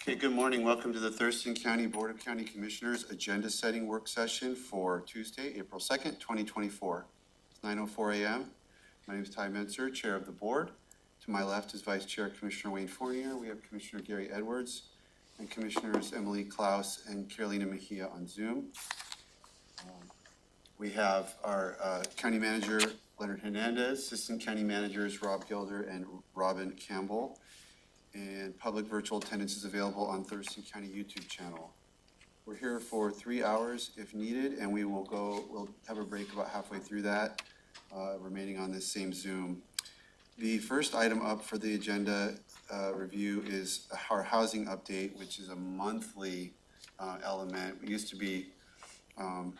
Okay, good morning. Welcome to the Thurston County Board of County Commissioners Agenda Setting Work Session for Tuesday, April 2nd, 2024. It's 9:04 a.m. My name is Ty Menzer, Chair of the Board. To my left is Vice Chair Commissioner Wayne Fournier. We have Commissioner Gary Edwards and Commissioners Emily Klaus and Carolina Mejia on Zoom. We have our County Manager, Leonard Hernandez, Assistant County Managers, Rob Gilder and Robin Campbell. And public virtual attendance is available on Thurston County YouTube channel. We're here for 3 hours if needed, and we'll have a break about halfway through that, remaining on this same Zoom. The first item up for the agenda review is our housing update, which is a monthly element. It used to be kind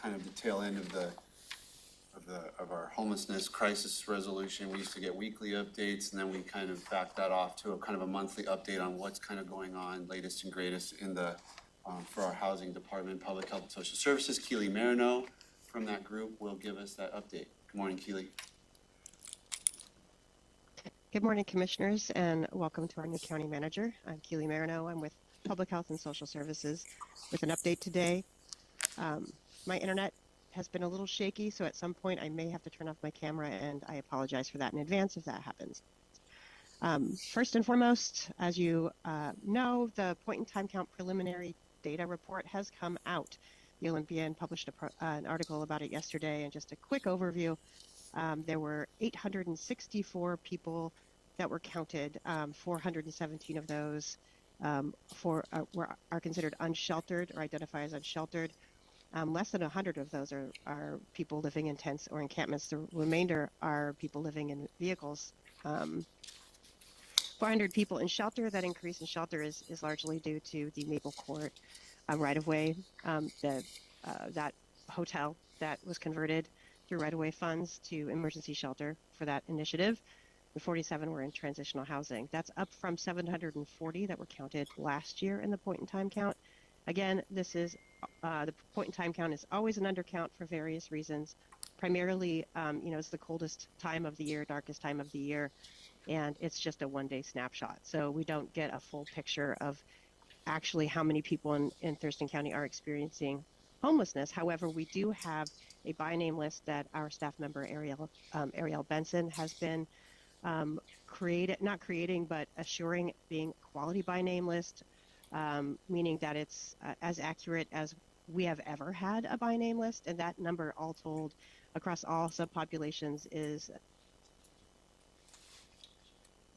of the tail end of our homelessness crisis resolution. We used to get weekly updates, and then we kind of backed that off to a kind of a monthly update on what's kind of going on, latest and greatest in the for our housing department, public health and social services. Keely Marino from that group will give us that update. Good morning, Keely. Good morning, commissioners, and welcome to our new county manager. I'm Keely Marino. I'm with Public Health and Social Services with an update today. My internet has been a little shaky, so at some point I may have to turn off my camera, and I apologize for that in advance if that happens. First and foremost, as you know, the point-in-time count preliminary data report has come out. The Olympian published an article about it yesterday, and just a quick overview. There were 864 people that were counted. 417 of those are considered unsheltered or identify as unsheltered. Less than 100 of those are people living in tents or encampments. The remainder are people living in vehicles. 400 people in shelter. That increase in shelter is largely due to the Maple Court right-of-way, that hotel that was converted through right-of-way funds to emergency shelter for that initiative. The 47 were in transitional housing. That's up from 740 that were counted last year in the point-in-time count. Again, this is the point-in-time count is always an undercount for various reasons. Primarily, it's the coldest time of the year, darkest time of the year, and it's just a one-day snapshot. So we don't get a full picture of actually how many people in Thurston County are experiencing homelessness. However, we do have a by name list that our staff member Ariel Benson has been assuring being quality by name list. Meaning that it's as accurate as we have ever had a by name list, and that number all told across all subpopulations is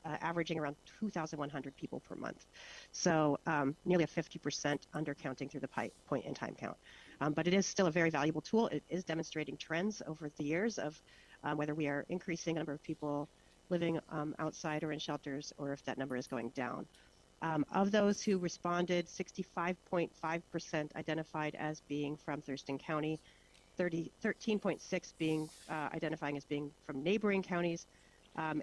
averaging around 2,100 people per month. So nearly a 50% undercounting through the point in time count. But it is still a very valuable tool. It is demonstrating trends over the years of whether we are increasing the number of people living outside or in shelters, or if that number is going down. Of those who responded, 65.5% identified as being from Thurston County, 13.6% being identifying as being from neighboring counties,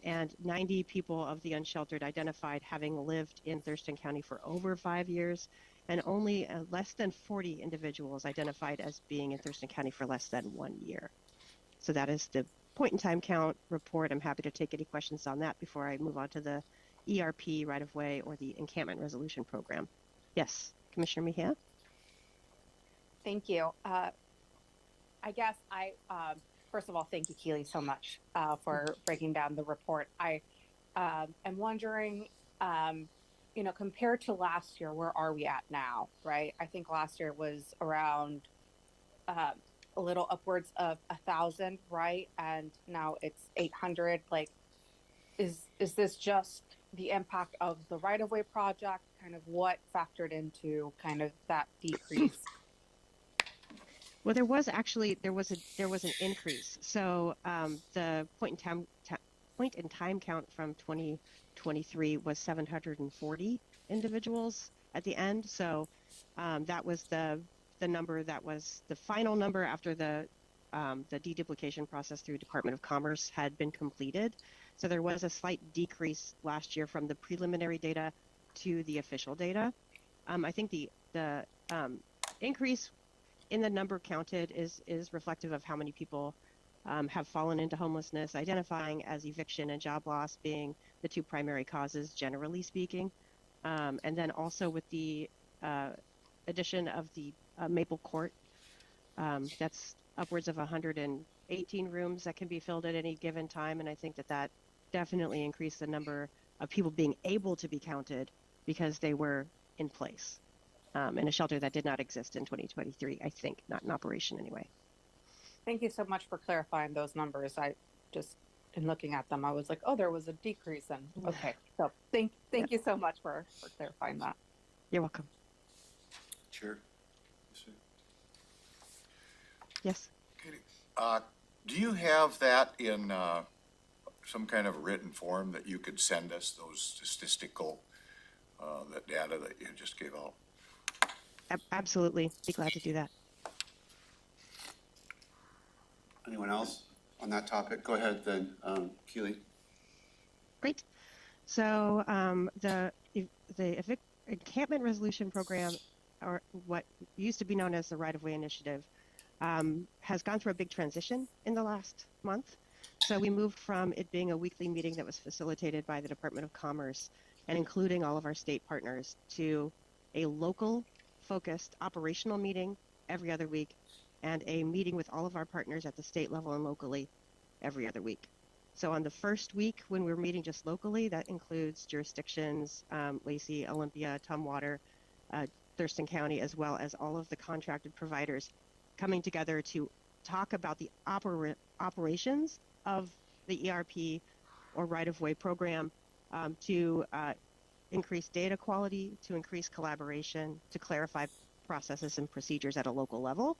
and 90 people of the unsheltered identified having lived in Thurston County for over 5 years, and only less than 40 individuals identified as being in Thurston County for less than 1 year. So that is the point-in-time count report. I'm happy to take any questions on that before I move on to the ERP right-of-way or the encampment resolution program. Yes, Commissioner Mejia? Thank you. I guess first of all, thank you, Keely, so much for breaking down the report. I am wondering, compared to last year, where are we at now, right? I think last year was around a little upwards of 1,000, right? And now it's 800. Like, is this just the impact of the right-of-way project? Kind of what factored into kind of that decrease? Well, there was an increase. So the point in time count from 2023 was 740 individuals at the end. So that was the number that was the final number after the deduplication process through Department of Commerce had been completed. So there was a slight decrease last year from the preliminary data to the official data. I think the increase in the number counted is reflective of how many people have fallen into homelessness, identifying as eviction and job loss being the two primary causes, generally speaking. And then also with the addition of the Maple Court, that's upwards of 118 rooms that can be filled at any given time. And I think that definitely increased the number of people being able to be counted because they were in place in a shelter that did not exist in 2023, I think, not in operation anyway. Thank you so much for clarifying those numbers. I just, in looking at them, I was like, oh, there was a decrease. And okay, so thank you so much for clarifying that. You're welcome. Chair? Yes. Do you have that in some kind of written form that you could send us, those statistical, that data that you just gave out? Absolutely. Be glad to do that. Anyone else on that topic? Go ahead then, Keely. Great. So the encampment resolution program, or what used to be known as the right-of-way initiative, has gone through a big transition in the last month. So we moved from it being a weekly meeting that was facilitated by the Department of Commerce and including all of our state partners to a local focused operational meeting every other week and a meeting with all of our partners at the state level and locally every other week. So on the first week when we're meeting just locally, that includes jurisdictions, Lacey, Olympia, Tumwater, Thurston County, as well as all of the contracted providers coming together to talk about the operations of the ERP or right-of-way program to increase data quality, to increase collaboration, to clarify processes and procedures at a local level.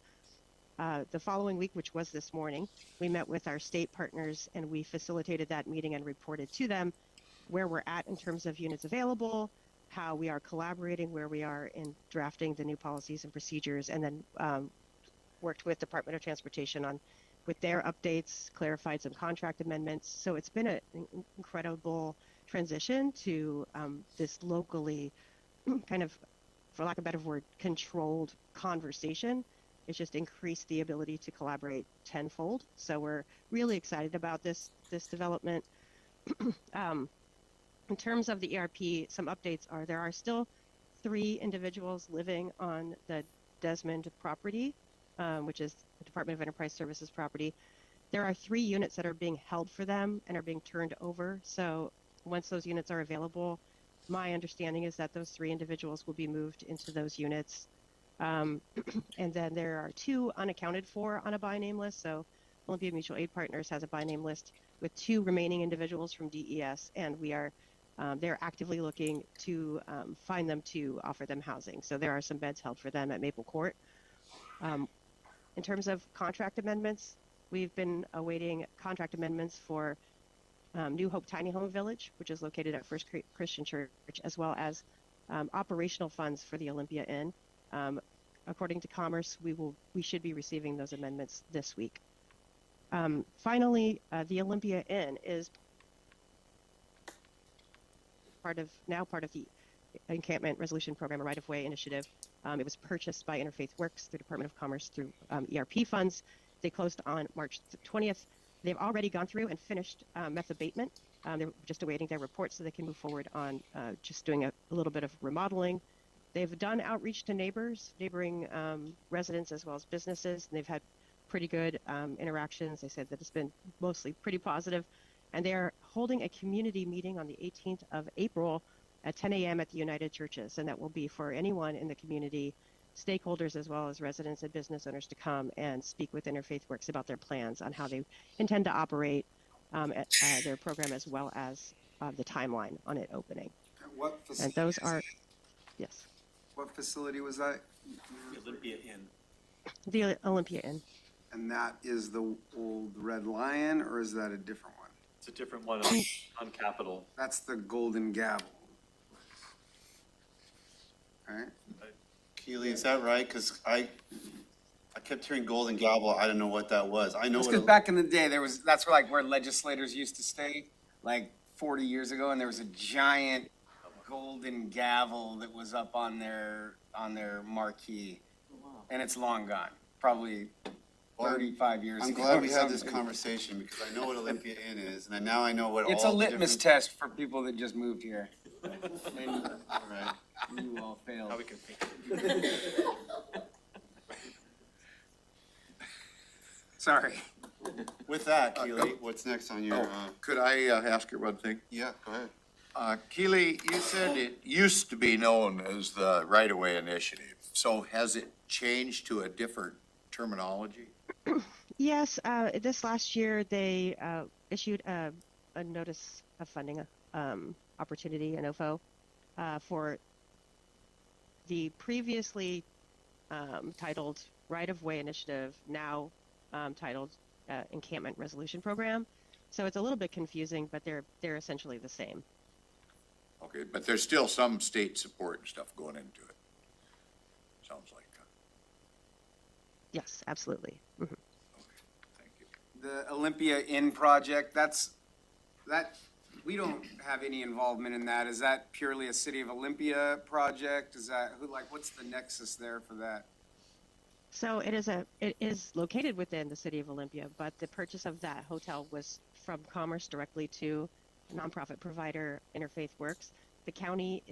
The following week, which was this morning, we met with our state partners and we facilitated that meeting and reported to them where we're at in terms of units available, how we are collaborating, where we are in drafting the new policies and procedures, and then worked with Department of Transportation with their updates, clarified some contract amendments. So it's been an incredible transition to this locally kind of, for lack of a better word, controlled conversation. It's just increased the ability to collaborate tenfold. So we're really excited about this development. In terms of the ERP, some updates are there are still 3 individuals living on the Desmond property, which is the Department of Enterprise Services property. There are 3 units that are being held for them and are being turned over. So once those units are available, my understanding is that those 3 individuals will be moved into those units. And then there are 2 unaccounted for on a by name list. So Olympia Mutual Aid Partners has a by name list with 2 remaining individuals from DES, and we are they're actively looking to find them to offer them housing. So there are some beds held for them at Maple Court. In terms of contract amendments, we've been awaiting contract amendments for New Hope Tiny Home Village, which is located at First Christian Church, as well as operational funds for the Olympia Inn. According to Commerce, we should be receiving those amendments this week. Finally, the Olympia Inn is part of the Encampment Resolution Program, a right-of-way initiative. It was purchased by Interfaith Works, the Department of Commerce, through ERP funds. They closed on March 20th. They've already gone through and finished meth abatement. They're just awaiting their report so they can move forward on just doing a little bit of remodeling. They've done outreach to neighboring residents as well as businesses. And they've had pretty good interactions. They said that it's been mostly pretty positive. And they're holding a community meeting on the 18th of April at 10 a.m. at the United Churches. And that will be for anyone in the community, stakeholders as well as residents and business owners, to come and speak with Interfaith Works about their plans on how they intend to operate their program, as well as the timeline on it opening. What facility? And those are, yes. What facility was that? The Olympia Inn. The Olympia Inn. And that is the old Red Lion, or is that a different one? It's a different one on Capitol. That's the Golden Gavel. All right. Keely, is that right? Because I kept hearing Golden Gavel. I don't know what that was. I know That's what because back in the day, that's where legislators used to stay, like 40 years ago, and there was a giant golden gavel that was up on their marquee, and it's long gone. Probably 35 years I'm ago. glad we had this something. conversation because I know what Olympia Inn is, and now I know what It's all a the litmus different- test for people that just moved here. All right. You all failed. How we can think. Sorry. With that, Keely, what's next on your, Could I ask you one thing? yeah, go ahead. Keely, you said it used to be known as the right-of-way initiative. So has it changed to a different terminology? Yes, this last year they issued a notice of funding opportunity, an OFO, for the previously titled Right-of-Way Initiative, now titled Encampment Resolution Program. So it's a little bit confusing, but they're essentially the same. Okay, but there's still some state support and stuff going into it. Sounds like. Yes, absolutely. Mhm. Thank you. The Olympia Inn project, that, we don't have any involvement in that. Is that purely a City of Olympia project? Is that, what's the nexus there for that? So it is located within the city of Olympia, but the purchase of that hotel was from Commerce directly to nonprofit provider Interfaith Works. The county,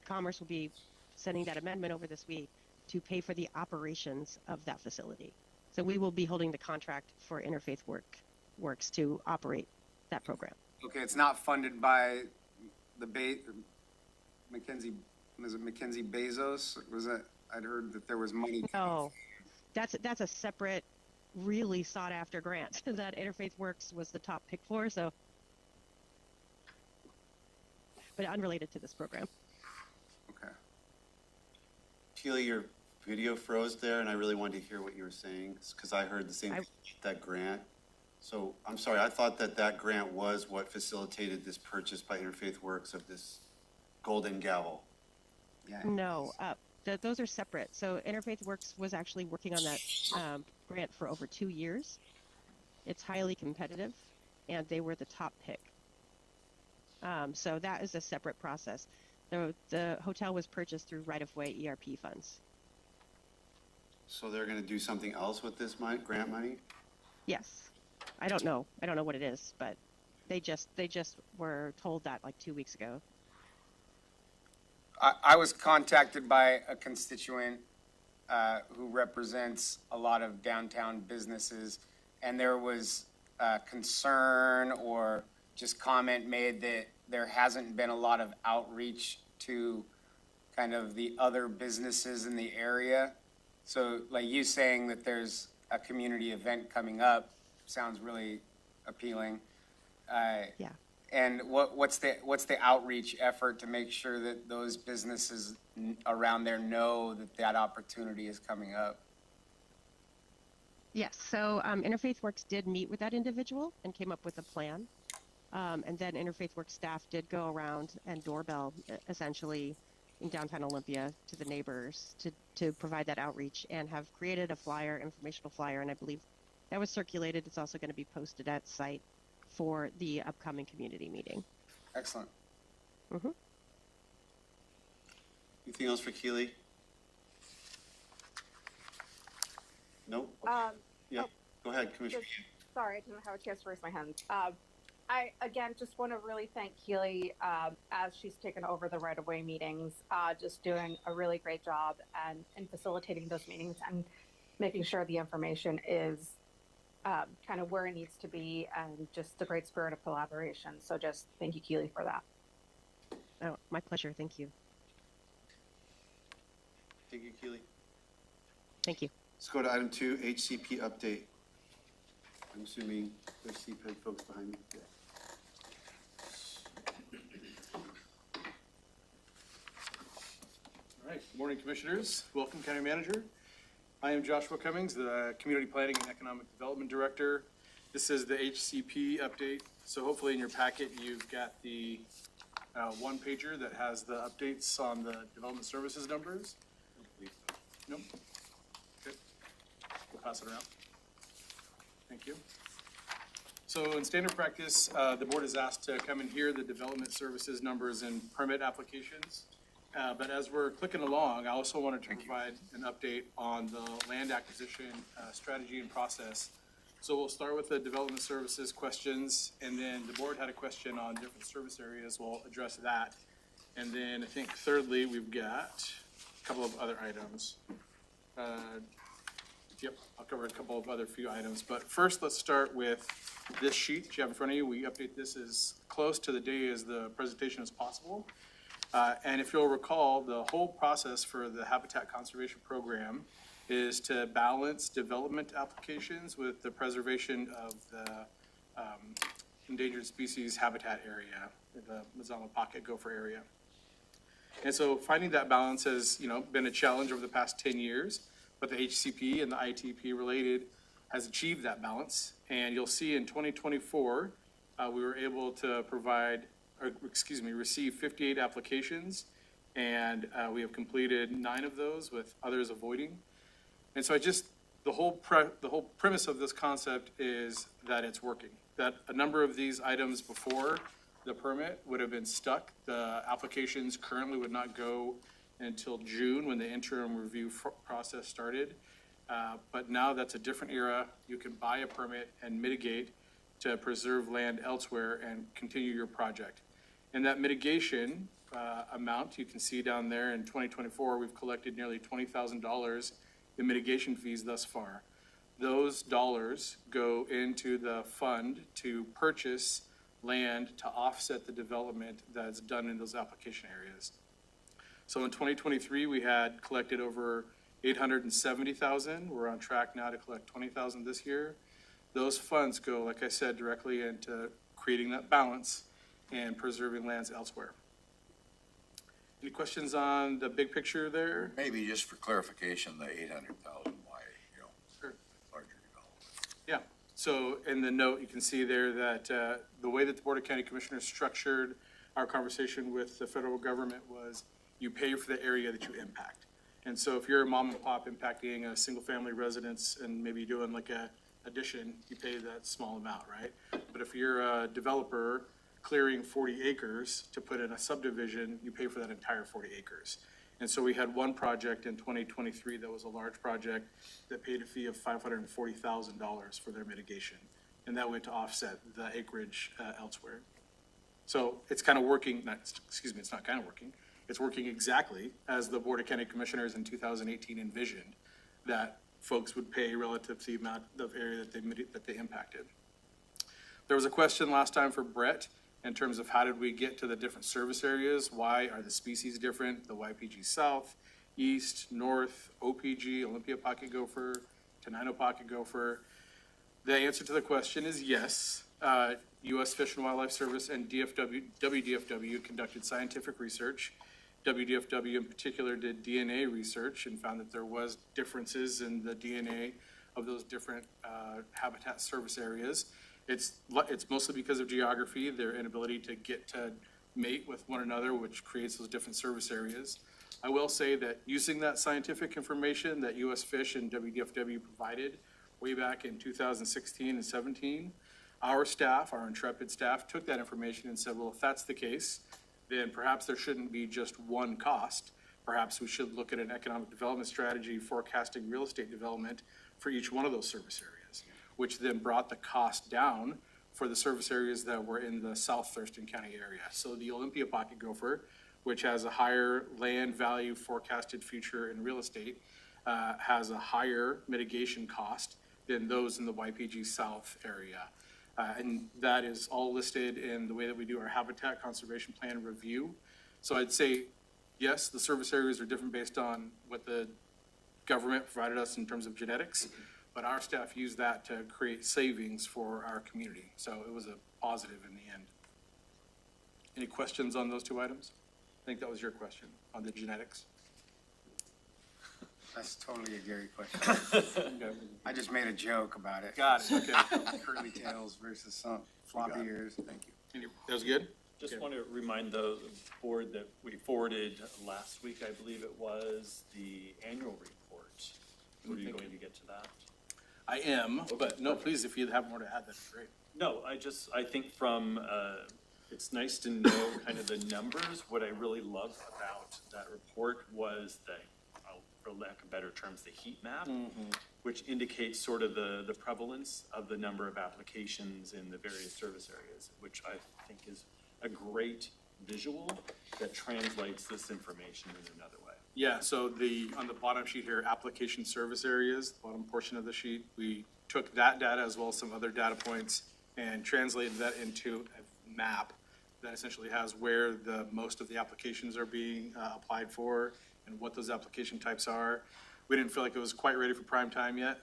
Commerce will be sending that amendment over this week to pay for the operations of that facility. So we will be holding the contract for Interfaith Works to operate that program. Okay, it's not funded by the Mackenzie Bezos? Was that, I'd heard that there was money. No, that's a separate, really sought after grant that Interfaith Works was the top pick for. So, but unrelated to this program. Okay. Keely, your video froze there, and I really wanted to hear what you were saying, because I heard the same thing, that grant. So I'm sorry, I thought that grant was what facilitated this purchase by Interfaith Works of this golden gavel. Yeah. No, those are separate. So Interfaith Works was actually working on that grant for over 2 years. It's highly competitive, and they were the top pick. So that is a separate process. The hotel was purchased through right-of-way ERP funds. So they're going to do something else with this grant money? Yes. I don't know what it is, but they just were told that like 2 weeks ago. I was contacted by a constituent who represents a lot of downtown businesses, and there was concern or just comment made that there hasn't been a lot of outreach to kind of the other businesses in the area. So like you saying that there's a community event coming up sounds really appealing. Yeah. And what's the outreach effort to make sure that those businesses around there know that opportunity is coming up? Yes. So Interfaith Works did meet with that individual and came up with a plan. And then Interfaith Works staff did go around and doorbell essentially in downtown Olympia to the neighbors to provide that outreach, and have created a flyer, informational flyer, and I believe that was circulated. It's also going to be posted at site for the upcoming community meeting. Excellent. Mm-hmm. Anything else for Keely? Nope? Yeah, go ahead, Commissioner. Sorry, I didn't have a chance to raise my hand. I, again, just want to really thank Keely as she's taken over the right-of-way meetings, just doing a really great job and facilitating those meetings and making sure the information is kind of where it needs to be, and just the great spirit of collaboration. So just thank you, Keely, for that. Oh, my pleasure. Thank you. Thank you, Keely. Thank you. Let's go to item 2, HCP update. I'm assuming there's CPED folks behind me. Yeah. All right, good morning, Commissioners. Welcome, County Manager. I am Joshua Cummings, the Community Planning and Economic Development Director. This is the HCP update. So hopefully in your packet, you've got the one pager that has the updates on the development services numbers. Nope. Good. We'll pass it around. Thank you. So in standard practice, the board is asked to come and hear the development services numbers and permit applications. But as we're clicking along, I also wanted to provide an update on the land acquisition strategy and process So we'll start with the development services questions, and then the board had a question on different service areas. We'll address that. And then I think thirdly, we've got a couple of other items. Yep, I'll cover a couple of other few items, but first let's start with this sheet that you have in front of you. We update this as close to the day as the presentation as possible. And if you'll recall, the whole process for the Habitat Conservation Program is to balance development applications with the preservation of the endangered species habitat area, the Mazama pocket gopher area. And so finding that balance has, been a challenge over the past 10 years, but the HCP and the ITP related has achieved that balance. And you'll see in 2024, we were able to receive 58 applications, and we have completed 9 of those, with others avoiding. And so the whole premise of this concept is that it's working, that a number of these items before the permit would have been stuck. The applications currently would not go until June, when the interim review process started. But now that's a different era. You can buy a permit and mitigate to preserve land elsewhere and continue your project. And that mitigation amount, you can see down there in 2024, we've collected nearly $20,000 in mitigation fees thus far. Those dollars go into the fund to purchase land to offset the development that's done in those application areas. So in 2023, we had collected over $870,000. We're on track now to collect $20,000 this year. Those funds go, like I said, directly into creating that balance and preserving lands elsewhere. Any questions on the big picture there? Maybe just for clarification, the 800,000, why, Sure. larger development. Yeah, so in the note, you can see there that the way that the Board of County Commissioners structured our conversation with the federal government was you pay for the area that you impact. And so if you're a mom and pop impacting a single family residence and maybe doing like a addition, you pay that small amount, right? But if you're a developer clearing 40 acres to put in a subdivision, you pay for that entire 40 acres. And so we had one project in 2023 that was a large project that paid a fee of $540,000 for their mitigation. And that went to offset the acreage elsewhere. So it's kind of working, it's not kind of working. It's working exactly as the Board of County Commissioners in 2018 envisioned, that folks would pay relative to the amount of area that they impacted. There was a question last time for Brett in terms of how did we get to the different service areas? Why are the species different? The YPG South, East, North, OPG, Olympia pocket gopher, Tenino pocket gopher. The answer to the question is yes. U.S. Fish and Wildlife Service and WDFW conducted scientific research. WDFW in particular did DNA research and found that there was differences in the DNA of those different habitat service areas. It's mostly because of geography, their inability to get to mate with one another, which creates those different service areas. I will say that using that scientific information that U.S. Fish and WDFW provided way back in 2016 and 17, our staff, our intrepid staff, took that information and said, well, if that's the case, then perhaps there shouldn't be just one cost. Perhaps we should look at an economic development strategy forecasting real estate development for each one of those service areas, which then brought the cost down for the service areas that were in the South Thurston County area. So the Olympia pocket gopher, which has a higher land value forecasted future in real estate, has a higher mitigation cost than those in the YPG South area. And that is all listed in the way that we do our habitat conservation plan review. So I'd say, yes, the service areas are different based on what the government provided us in terms of genetics, but our staff used that to create savings for our community. So it was a positive in the end. Any questions on those two items? I think that was your question on the genetics. That's totally a Gary question. Okay. I just made a joke about it. Got it, okay. Curly tails versus some floppy ears. Thank you. That was good? Just Okay. want to remind the board that we forwarded last week, I believe it was, the annual report. Were you Thank going to get to that? I am, but no, please, if you have more to add, that'd be great. No, I think from, it's nice to know kind of the numbers. What I really loved about that report was the for lack of better terms, the heat map, which indicates sort of the prevalence of the number of applications in the various service areas, which I think is a great visual that translates this information in another way. Yeah, so on the bottom sheet here, application service areas, the bottom portion of the sheet, we took that data as well as some other data points and translated that into a map that essentially has where the most of the applications are being applied for and what those application types are. We didn't feel like it was quite ready for prime time yet.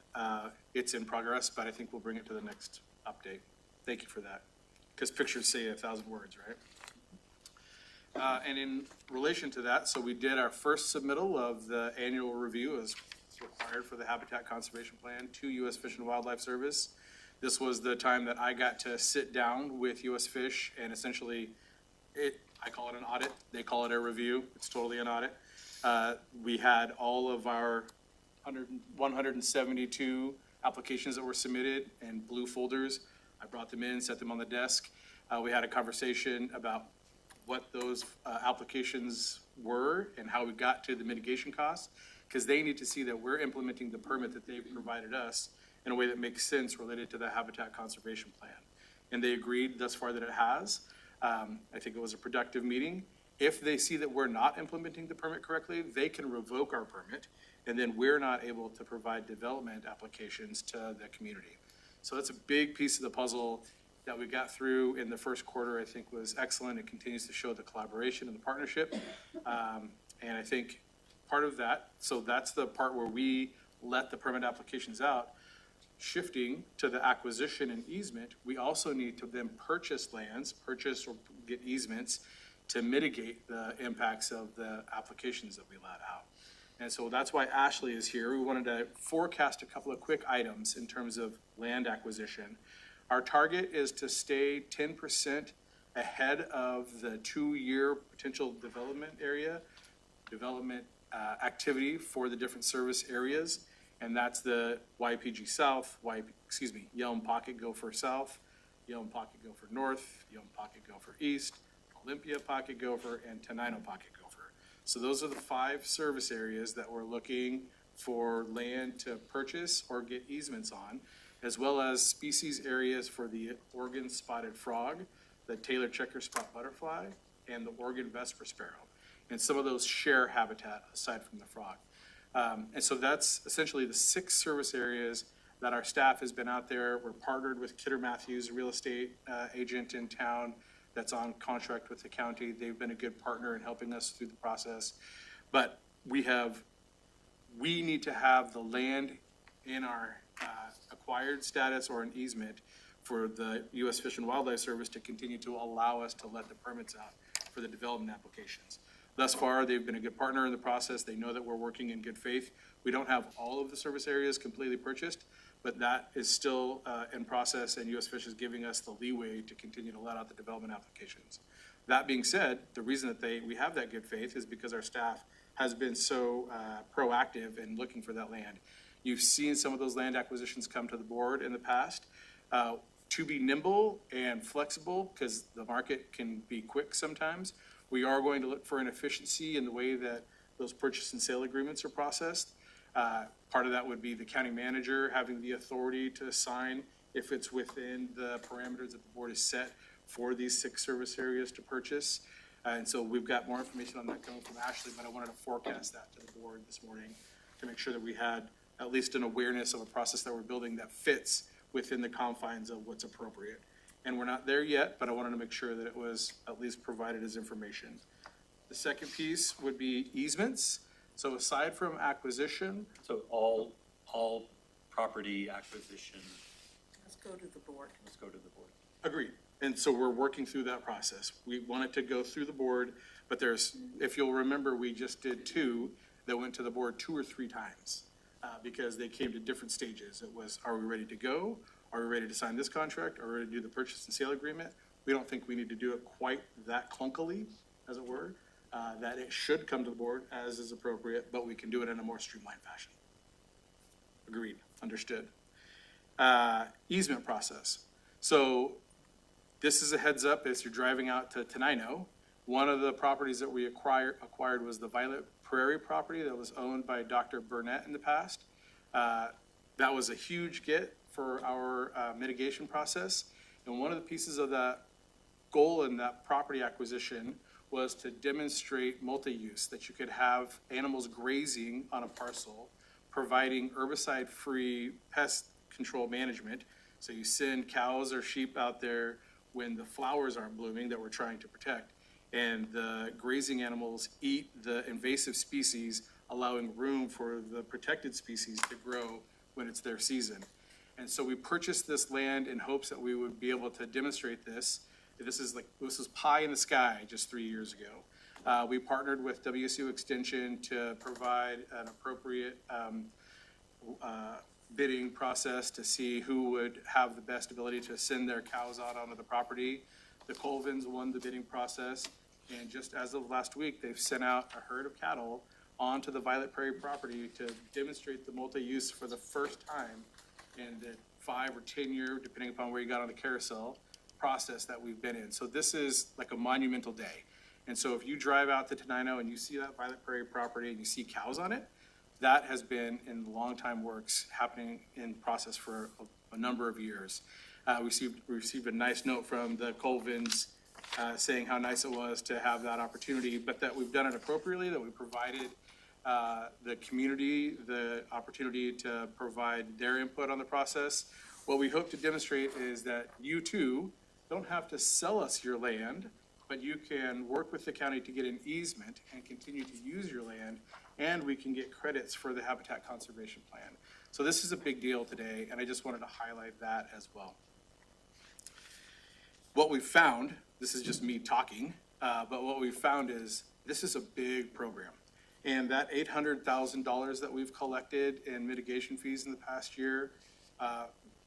It's in progress, but I think we'll bring it to the next update. Thank you for that, because pictures say 1,000 words, right? And in relation to that, so we did our first submittal of the annual review as required for the Habitat Conservation Plan to U.S. Fish and Wildlife Service. This was the time that I got to sit down with U.S. Fish and essentially, I call it an audit, they call it a review, it's totally an audit. We had all of our 172 applications that were submitted in blue folders. I brought them in, set them on the desk. We had a conversation about what those applications were and how we got to the mitigation costs, because they need to see that we're implementing the permit that they've provided us in a way that makes sense related to the Habitat Conservation Plan. And they agreed thus far that it has. I think it was a productive meeting. If they see that we're not implementing the permit correctly, they can revoke our permit, and then we're not able to provide development applications to the community. So that's a big piece of the puzzle that we got through in the first quarter. I think was excellent. It continues to show the collaboration and the partnership. And I think part of that, so that's the part where we let the permit applications out. Shifting to the acquisition and easement, we also need to then purchase lands, purchase or get easements to mitigate the impacts of the applications that we let out. And so that's why Ashley is here. We wanted to forecast a couple of quick items in terms of land acquisition. Our target is to stay 10% ahead of the 2-year potential development area, activity for the different service areas. And that's the YPG South, Yelm Pocket Gopher South, Yelm Pocket Gopher North, Yelm Pocket Gopher East, Olympia Pocket Gopher, and Tenino Pocket Gopher. So those are the 5 service areas that we're looking for land to purchase or get easements on, as well as species areas for the Oregon spotted frog, the Taylor checker spot butterfly, and the Oregon vesper sparrow. And some of those share habitat aside from the frog. And so that's essentially the 6 service areas that our staff has been out there. We're partnered with Kidder Matthews, a real estate agent in town that's on contract with the county. They've been a good partner in helping us through the process. But we need to have the land in our acquired status or an easement for the U.S. Fish and Wildlife Service to continue to allow us to let the permits out for the development applications. Thus far, they've been a good partner in the process. They know that we're working in good faith. We don't have all of the service areas completely purchased, but that is still in process, and U.S. Fish is giving us the leeway to continue to let out the development applications. That being said, the reason that we have that good faith is because our staff has been so proactive in looking for that land. You've seen some of those land acquisitions come to the board in the past. To be nimble and flexible, because the market can be quick sometimes, we are going to look for an efficiency in the way that those purchase and sale agreements are processed. Part of that would be the county manager having the authority to sign if it's within the parameters that the board has set for these 6 service areas to purchase. And so we've got more information on that coming from Ashley, but I wanted to forecast that to the board this morning to make sure that we had at least an awareness of a process that we're building that fits within the confines of what's appropriate. And we're not there yet, but I wanted to make sure that it was at least provided as information. The second piece would be easements. So aside from acquisition. So all property acquisition. Let's go to the board. Agreed. And so we're working through that process. We want it to go through the board, but if you'll remember, we just did 2 that went to the board 2 or 3 times because they came to different stages. It was, are we ready to go? Are we ready to sign this contract? Are we ready to do the purchase and sale agreement? We don't think we need to do it quite that clunkily, as it were, that it should come to the board as is appropriate, but we can do it in a more streamlined fashion. Agreed, understood. Easement process. So this is a heads up as you're driving out to Tenino. One of the properties that we acquired was the Violet Prairie property that was owned by Dr. Burnett in the past. That was a huge get for our mitigation process. And one of the pieces of that goal in that property acquisition was to demonstrate multi-use, that you could have animals grazing on a parcel, providing herbicide-free pest control management. So you send cows or sheep out there when the flowers aren't blooming that we're trying to protect, and the grazing animals eat the invasive species, allowing room for the protected species to grow when it's their season. And so we purchased this land in hopes that we would be able to demonstrate this. This was pie in the sky just 3 years ago. We partnered with WSU Extension to provide an appropriate bidding process to see who would have the best ability to send their cows out onto the property. The Colvins won the bidding process, and just as of last week, they've sent out a herd of cattle onto the Violet Prairie property to demonstrate the multi-use for the first time in the 5 or 10 year, depending upon where you got on the carousel, process that we've been in. So this is like a monumental day. And so if you drive out to Tenino and you see that Violet Prairie property and you see cows on it, that has been in long time works happening in process for a number of years. We received a nice note from the Colvins saying how nice it was to have that opportunity, but that we've done it appropriately, that we provided the community the opportunity to provide their input on the process. What we hope to demonstrate is that you too don't have to sell us your land, but you can work with the county to get an easement and continue to use your land, and we can get credits for the habitat conservation plan. So this is a big deal today, and I just wanted to highlight that as well. What we've found, this is just me talking, but what we've found is this is a big program. And that $800,000 that we've collected in mitigation fees in the past year,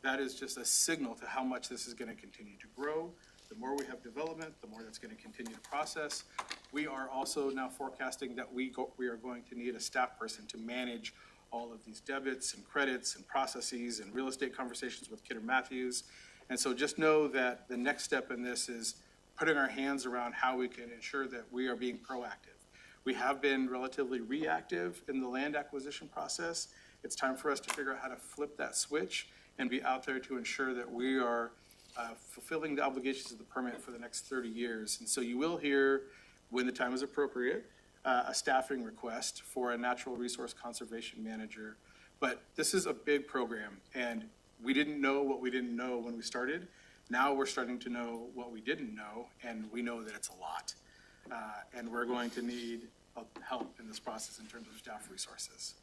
that is just a signal to how much this is going to continue to grow. The more we have development, the more that's going to continue to process. We are also now forecasting that we are going to need a staff person to manage all of these debits and credits and processes and real estate conversations with Kidder Matthews. And so just know that the next step in this is putting our hands around how we can ensure that we are being proactive. We have been relatively reactive in the land acquisition process. It's time for us to figure out how to flip that switch and be out there to ensure that we are fulfilling the obligations of the permit for the next 30 years. And so you will hear, when the time is appropriate, a staffing request for a natural resource conservation manager. But this is a big program, and we didn't know what we didn't know when we started. Now we're starting to know what we didn't know, and we know that it's a lot. And we're going to need help in this process in terms of staff resources.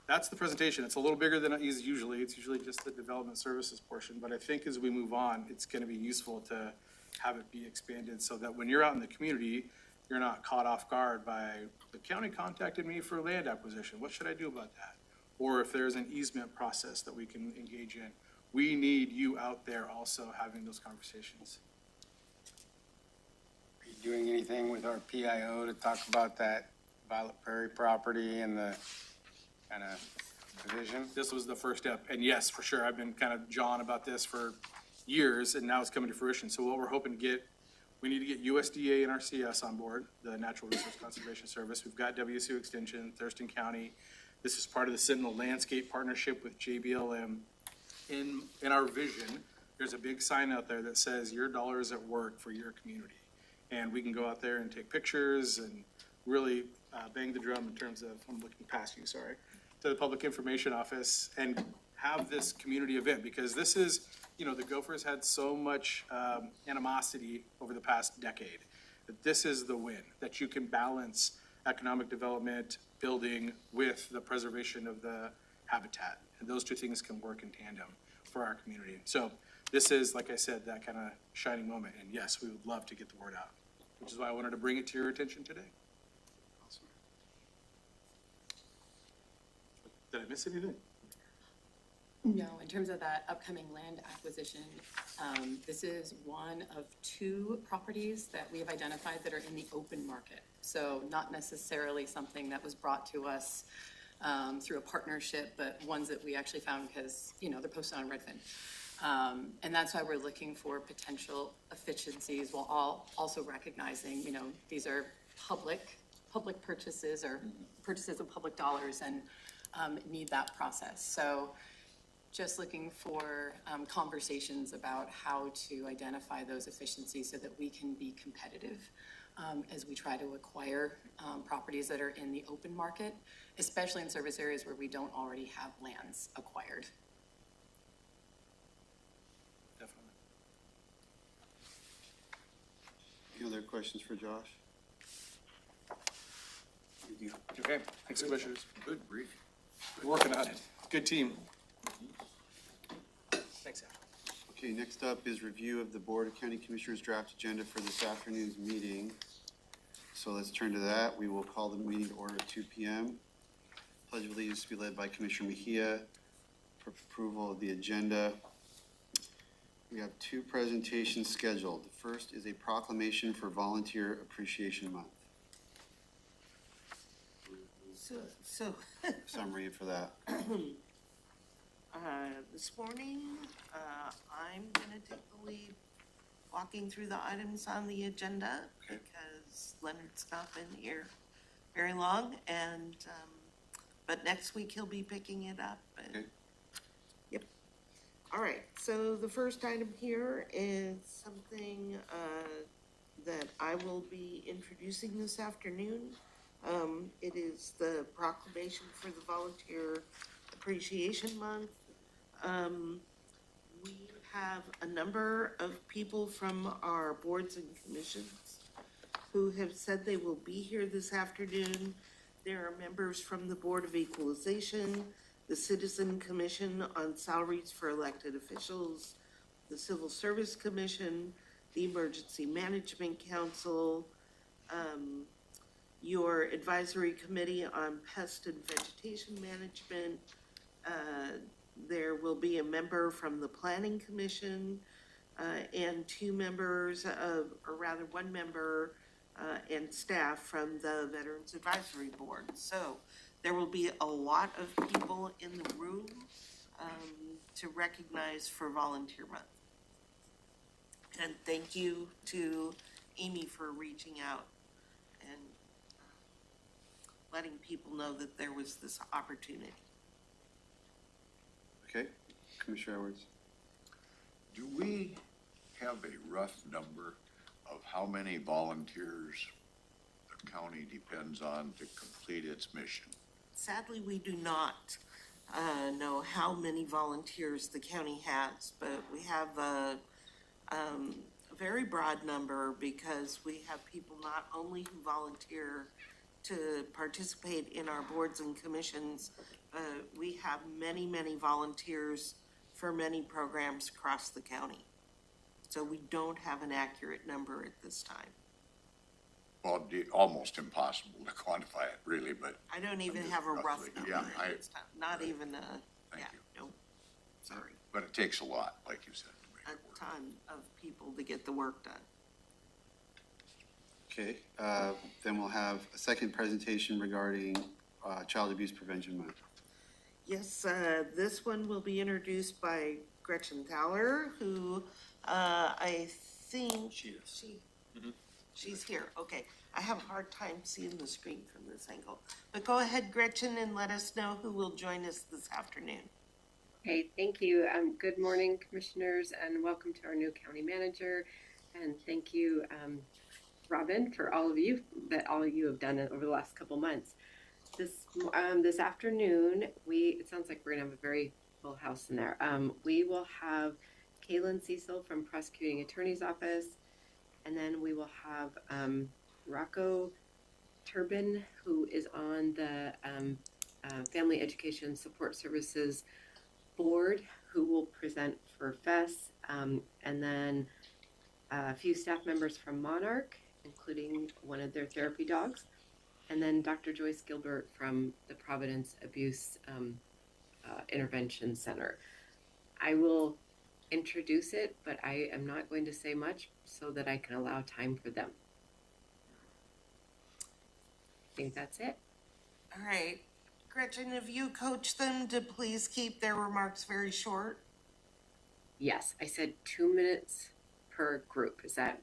That's the presentation. It's a little bigger than it is usually. It's usually just the development services portion, but I think as we move on, it's going to be useful to have it be expanded so that when you're out in the community, you're not caught off guard by the county contacted me for land acquisition. What should I do about that? Or if there's an easement process that we can engage in, we need you out there also having those conversations. Are you doing anything with our PIO to talk about that Violet Prairie property and the kind of division? This was the first step, and yes, for sure, I've been kind of jawing about this for years, and now it's coming to fruition. So what we're hoping to get, we need to get USDA and RCS on board, the Natural Resource Conservation Service. We've got WSU Extension, Thurston County. This is part of the Sentinel Landscape Partnership with JBLM. In our vision, there's a big sign out there that says your dollar is at work for your community. And we can go out there and take pictures and really bang the drum in terms of, I'm looking past you, sorry, to the Public Information Office and have this community event, because this is, you know, the Gophers had so much animosity over the past decade, that this is the win, that you can balance economic development, building with the preservation of the habitat. And those two things can work in tandem for our community. So this is, like I said, that kind of shining moment. And yes, we would love to get the word out, which is why I wanted to bring it to your attention today. Awesome. Did I miss anything? No, in terms of that upcoming land acquisition, this is one of 2 properties that we have identified that are in the open market. So not necessarily something that was brought to us through a partnership, but ones that we actually found because, you know, they're posted on Redfin. And that's why we're looking for potential efficiencies while also recognizing, you know, these are public public purchases or purchases of public dollars and need that process. So just looking for conversations about how to identify those efficiencies so that we can be competitive as we try to acquire properties that are in the open market, especially in service areas where we don't already have lands acquired. Definitely. Any other questions for Josh? Okay, thanks, Commissioners. Good brief. We're working on it. Good team. Thanks, Al. Okay, next up is review of the Board of County Commissioners draft agenda for this afternoon's meeting. So let's turn to that. We will call the meeting to order at 2 p.m. Pledge of Allegiance to be led by Commissioner Mejia for approval of the agenda. We have 2 presentations scheduled. The first is a proclamation for Volunteer Appreciation Month. So, Summary for that. this morning, I'm gonna take the lead walking through the items on the agenda Okay. because Leonard's not been here very long and, but next week he'll be picking it up and. Okay. Yep. All right, so the first item here is something, that I will be introducing this afternoon. It is the proclamation for the Volunteer Appreciation Month. We have a number of people from our boards and commissions who have said they will be here this afternoon. There are members from the Board of Equalization, the Citizen Commission on Salaries for Elected Officials, the Civil Service Commission, the Emergency Management Council, your Advisory Committee on Pest and Vegetation Management. There will be a member from the Planning Commission, and 2 members of, or rather 1 member, and staff from the Veterans Advisory Board. So there will be a lot of people in the room, to recognize for Volunteer Month. And thank you to Amy for reaching out and letting people know that there was this opportunity. Okay, Commissioner Edwards. Do we have a rough number of how many volunteers the county depends on to complete its mission? Sadly, we do not know how many volunteers the county has, but we have a very broad number because we have people not only who volunteer to participate in our boards and commissions, we have many, many volunteers for many programs across the county. So we don't have an accurate number at this time. Well, it'd be almost impossible to quantify it, really, but I don't even just have a rough roughly, number yeah, at this time, not even a, Thank yeah, you. no, sorry. but it takes a lot, like you said, to make A it work. ton of people to get the work done. Okay, then we'll have a second presentation regarding Child Abuse Prevention Month. Yes, this one will be introduced by Gretchen Thaler, who, I think. She is. She's here, okay. I have a hard time seeing the screen from this angle. But go ahead, Gretchen, and let us know who will join us this afternoon. Okay, thank you. Good morning, commissioners, and welcome to our new county manager. And thank you, Robin, for all of you have done over the last couple months. This afternoon, it sounds like we're gonna have a very full house in there. We will have Kaylin Cecil from Prosecuting Attorney's Office, and then we will have Rocco Turbin, who is on the Family Education Support Services Board, who will present for FES, and then a few staff members from Monarch, including one of their therapy dogs, and then Dr. Joyce Gilbert from the Providence Abuse Intervention Center. I will introduce it, but I am not going to say much so that I can allow time for them. I think that's it. All right. Gretchen, have you coached them to please keep their remarks very short? Yes, I said 2 minutes per group. Is that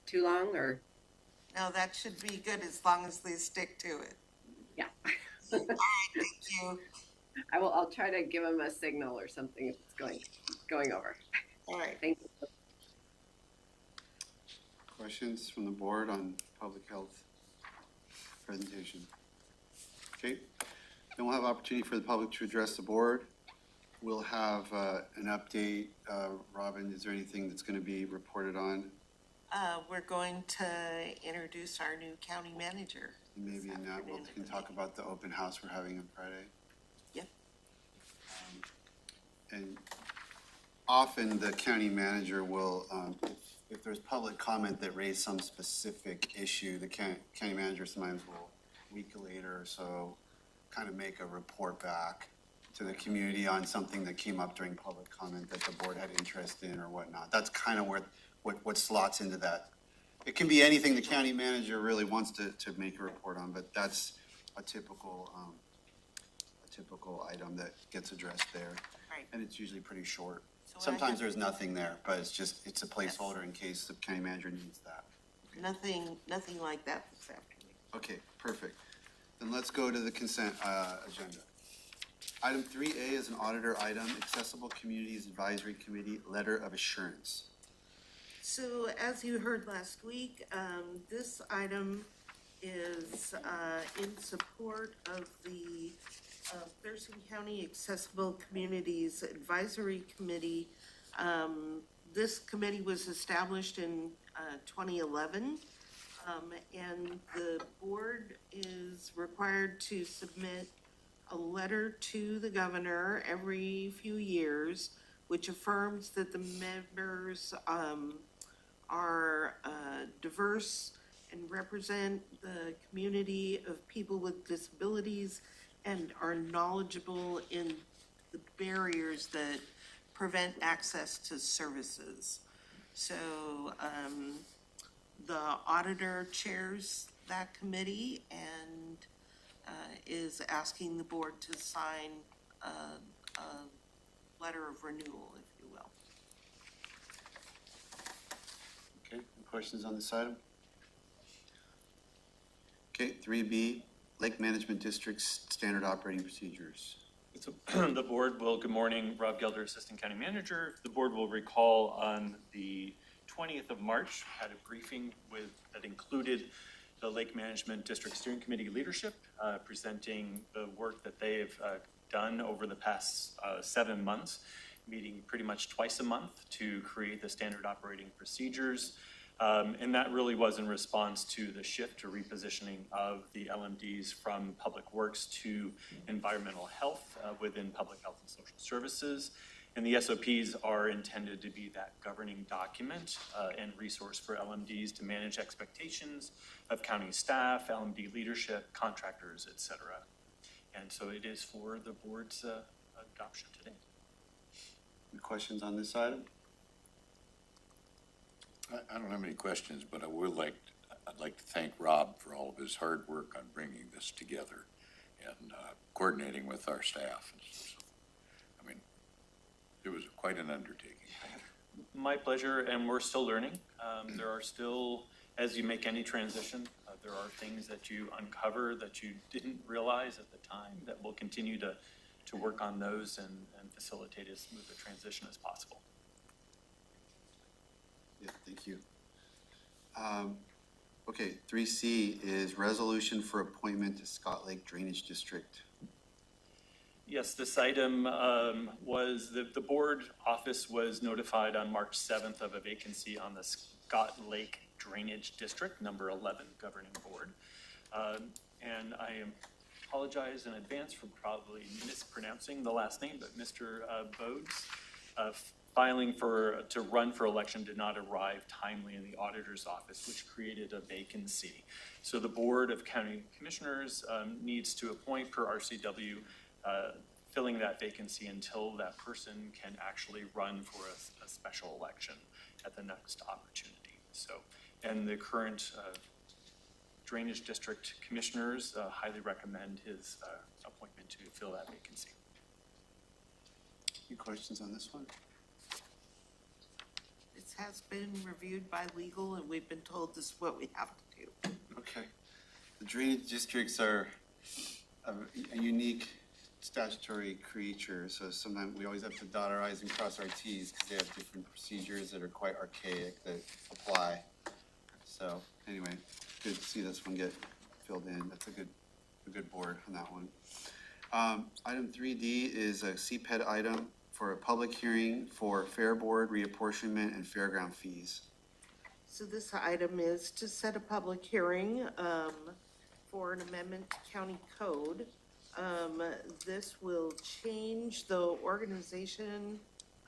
too long or? No, that should be good as long as they stick to it. Yeah. Thank you. I'll try to give him a signal or something if it's going over. All right. Thank you. Questions from the board on public health presentation? Okay, then we'll have opportunity for the public to address the board. We'll have an update. Robin, is there anything that's going to be reported on? We're going to introduce our new county manager. Maybe in that we can talk about the open house we're having on Friday. Yep. And often the county manager will, if there's public comment that raised some specific issue, the county manager sometimes will, a week later or so, kind of make a report back to the community on something that came up during public comment that the board had interest in or whatnot. That's kind of where what slots into that. It can be anything the county manager really wants to make a report on, but that's a typical item that gets addressed there. Right. And it's usually pretty short. So Sometimes there's nothing there, but it's a placeholder in case the county manager needs that. Nothing like that this afternoon. Okay, perfect. Then let's go to the consent agenda. Item 3A is an auditor item, Accessible Communities Advisory Committee Letter of Assurance. So as you heard last week, this item is in support of the Thurston County Accessible Communities Advisory Committee. This committee was established in 2011, and the board is required to submit a letter to the governor every few years, which affirms that the members are diverse and represent the community of people with disabilities and are knowledgeable in the barriers that prevent access to services. So the auditor chairs that committee and is asking the board to sign a letter of renewal, if you will. Okay, any questions on this item? Okay, 3B, Lake Management District's Standard Operating Procedures. So the board will, good morning, Rob Gelder, Assistant County Manager. The board will recall on the 20th of March, had a briefing that included the Lake Management District Steering Committee leadership, presenting the work that they have done over the past 7 months, meeting pretty much twice a month to create the standard operating procedures. And that really was in response to the shift to repositioning of the LMDs from public works to environmental health within public health and social services. And the SOPs are intended to be that governing document and resource for LMDs to manage expectations of county staff, LMD leadership, contractors, et cetera. And so it is for the board's adoption today. Any questions on this item? I don't have any questions, but I'd like to thank Rob for all of his hard work on bringing this together and coordinating with our staff. I mean, it was quite an undertaking. My pleasure, and we're still learning. There are still, as you make any transition, there are things that you uncover that you didn't realize at the time that we'll continue to work on those and facilitate as smooth a transition as possible. Yeah, thank you. Okay, 3C is resolution for appointment to Scott Lake Drainage District. Yes, this item was, the board office was notified on March 7th of a vacancy on the Scott Lake Drainage District, number 11 governing board. And I apologize in advance for probably mispronouncing the last name, but Mr. Bodes, filing to run for election did not arrive timely in the auditor's office, which created a vacancy. So the Board of County Commissioners needs to appoint per RCW, filling that vacancy until that person can actually run for a special election at the next opportunity. So, and the current Drainage District Commissioners highly recommend his appointment to fill that vacancy. Any questions on this one? This has been reviewed by legal, and we've been told this is what we have to do. Okay. The drainage districts are a unique statutory creature, so sometimes we always have to dot our i's and cross our t's because they have different procedures that are quite archaic that apply. So anyway, good to see this one get filled in. That's a good board on that one. Item 3D is a CPED item for a public hearing for Fair Board reapportionment and fairground fees. So this item is to set a public hearing for an amendment to county code. This will change the organization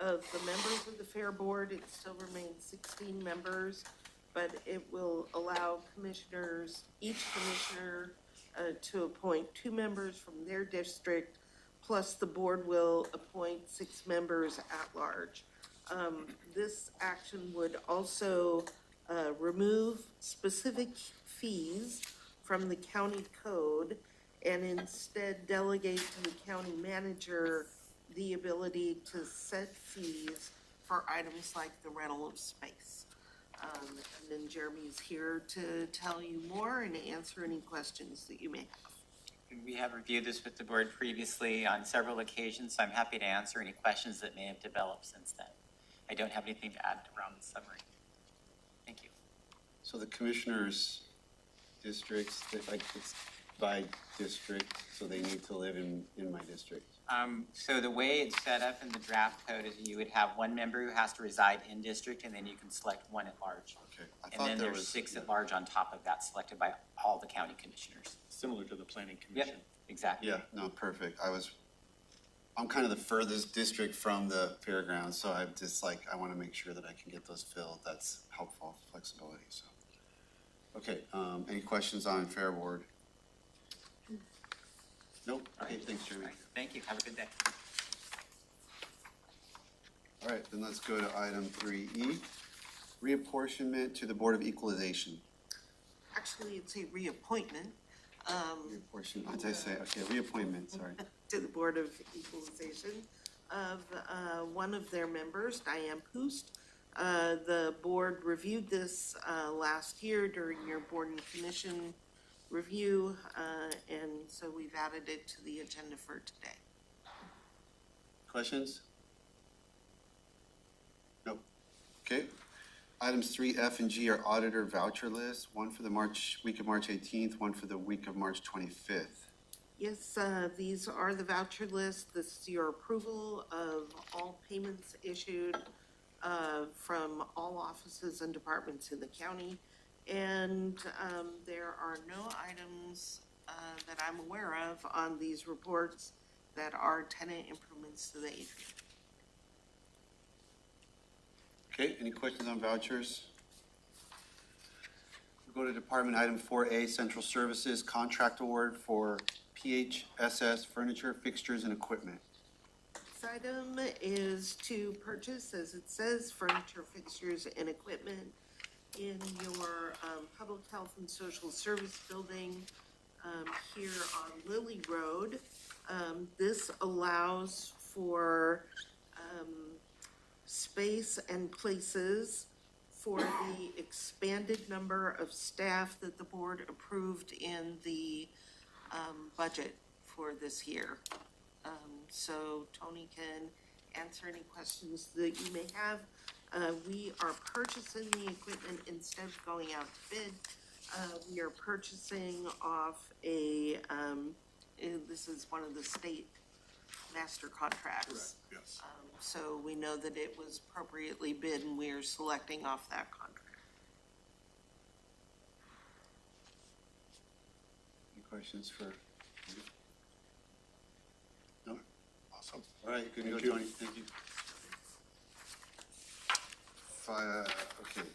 of the members of the Fair Board. It still remains 16 members, but it will allow commissioners, each commissioner to appoint 2 members from their district, plus the board will appoint 6 members at large. This action would also remove specific fees from the county code and instead delegate to the county manager the ability to set fees for items like the rental of space. And then Jeremy's here to tell you more and answer any questions that you may have. We have reviewed this with the board previously on several occasions, so I'm happy to answer any questions that may have developed since then. I don't have anything to add around the summary. Thank you. So the commissioners' districts, like it's by district, so they need to live in my district. So the way it's set up in the draft code is you would have 1 member who has to reside in district, and then you can select 1 at large. Okay. I And thought then there there's was 6 at large on top of that, selected by all the county commissioners. Similar to the planning commission. Yep, exactly. Yeah, no, perfect. I'm kind of the furthest district from the fairgrounds, so I'm just like, I want to make sure that I can get those filled. That's helpful flexibility, so. Okay, any questions on Fair Board? Nope, okay, thanks, Jeremy. Thank you. Have a good day. All right, then let's go to item 3E, reapportionment to the Board of Equalization. Actually, it's a reappointment Reapportion, what did I say? Okay, reappointment, sorry. to the Board of Equalization of one of their members, Diane Poost. The board reviewed this last year during your board and commission review, and so we've added it to the agenda for today. Questions? Nope. Okay. Items 3F and G are auditor voucher lists, one for the week of March 18th, one for the week of March 25th. Yes, these are the voucher lists. This is your approval of all payments issued from all offices and departments in the county. And there are no items that I'm aware of on these reports that are tenant improvements to the atrium. Okay, any questions on vouchers? We'll go to department item 4A, Central Services, contract award for PHSS furniture, fixtures, and equipment. This item is to purchase, as it says, furniture, fixtures, and equipment in your public health and social service building here on Lily Road. This allows for space and places for the expanded number of staff that the board approved in the budget for this year. So Tony can answer any questions that you may have. We are purchasing the equipment instead of going out to bid. We are purchasing off this is one of the state master contracts. Correct, yes. So we know that it was appropriately bid and we are selecting off that contract. Any questions for? No? Awesome. All right, good to go, Thank you. Tony, thank you. Okay.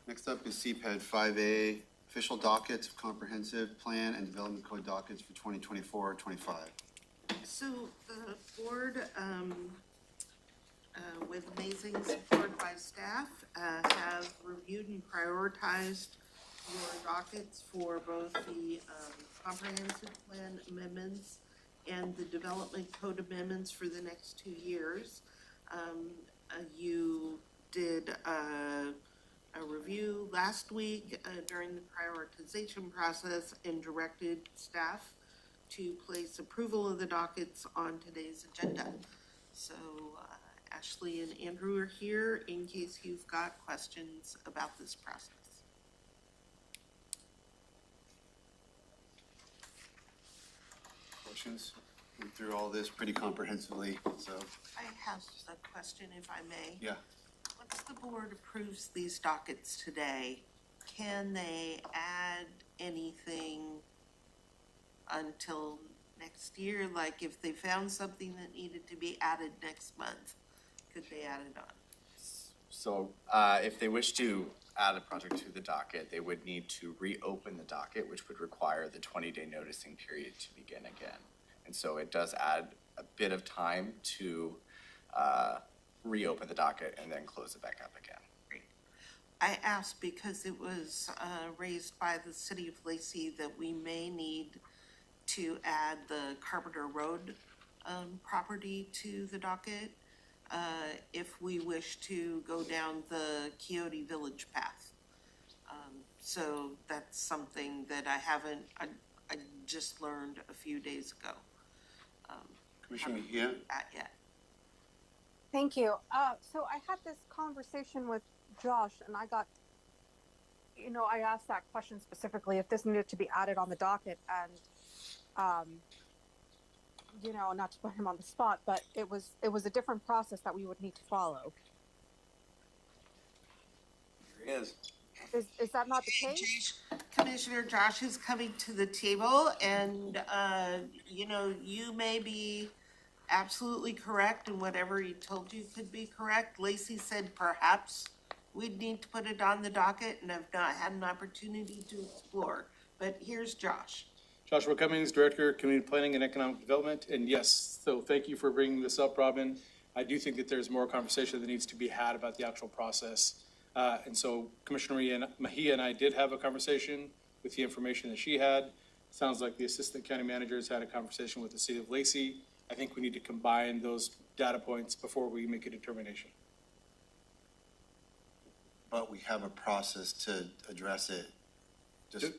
Next up is CPED 5A, official dockets of comprehensive plan and development code dockets for 2024-25. So the board, with amazing support by staff, have reviewed and prioritized your dockets for both the comprehensive plan amendments and the development code amendments for the next 2 years. You did a review last week during the prioritization process and directed staff to place approval of the dockets on today's agenda. So Ashley and Andrew are here in case you've got questions about this process. Questions? Went through all this pretty comprehensively, so, I have a question, if I may. yeah. Once the board approves these dockets today, can they add anything until next year? Like if they found something that needed to be added next month, could they add it on? So if they wish to add a project to the docket, they would need to reopen the docket, which would require the 20-day noticing period to begin again. And so it does add a bit of time to reopen the docket and then close it back up again. Great. I asked because it was raised by the city of Lacey that we may need to add the Carpenter Road property to the docket if we wish to go down the Quixote Village path. So that's something that I just learned a few days ago. Commissioner Mejia? That yet. Thank you. So I had this conversation with Josh and I got, I asked that question specifically if this needed to be added on the docket and, not to put him on the spot, but it was a different process that we would need to follow. There is. Is that not the case? Commissioner Josh is coming to the table and, you may be absolutely correct and whatever he told you could be correct. Lacey said perhaps we'd need to put it on the docket and have not had an opportunity to explore. But here's Josh. Joshua Cummings, Director, Community Planning and Economic Development. And yes, so thank you for bringing this up, Robin. I do think that there's more conversation that needs to be had about the actual process. And so Commissioner Mejia and I did have a conversation with the information that she had. Sounds like the Assistant County Manager has had a conversation with the City of Lacey. I think we need to combine those data points before we make a determination. But we have a process to address it. Just,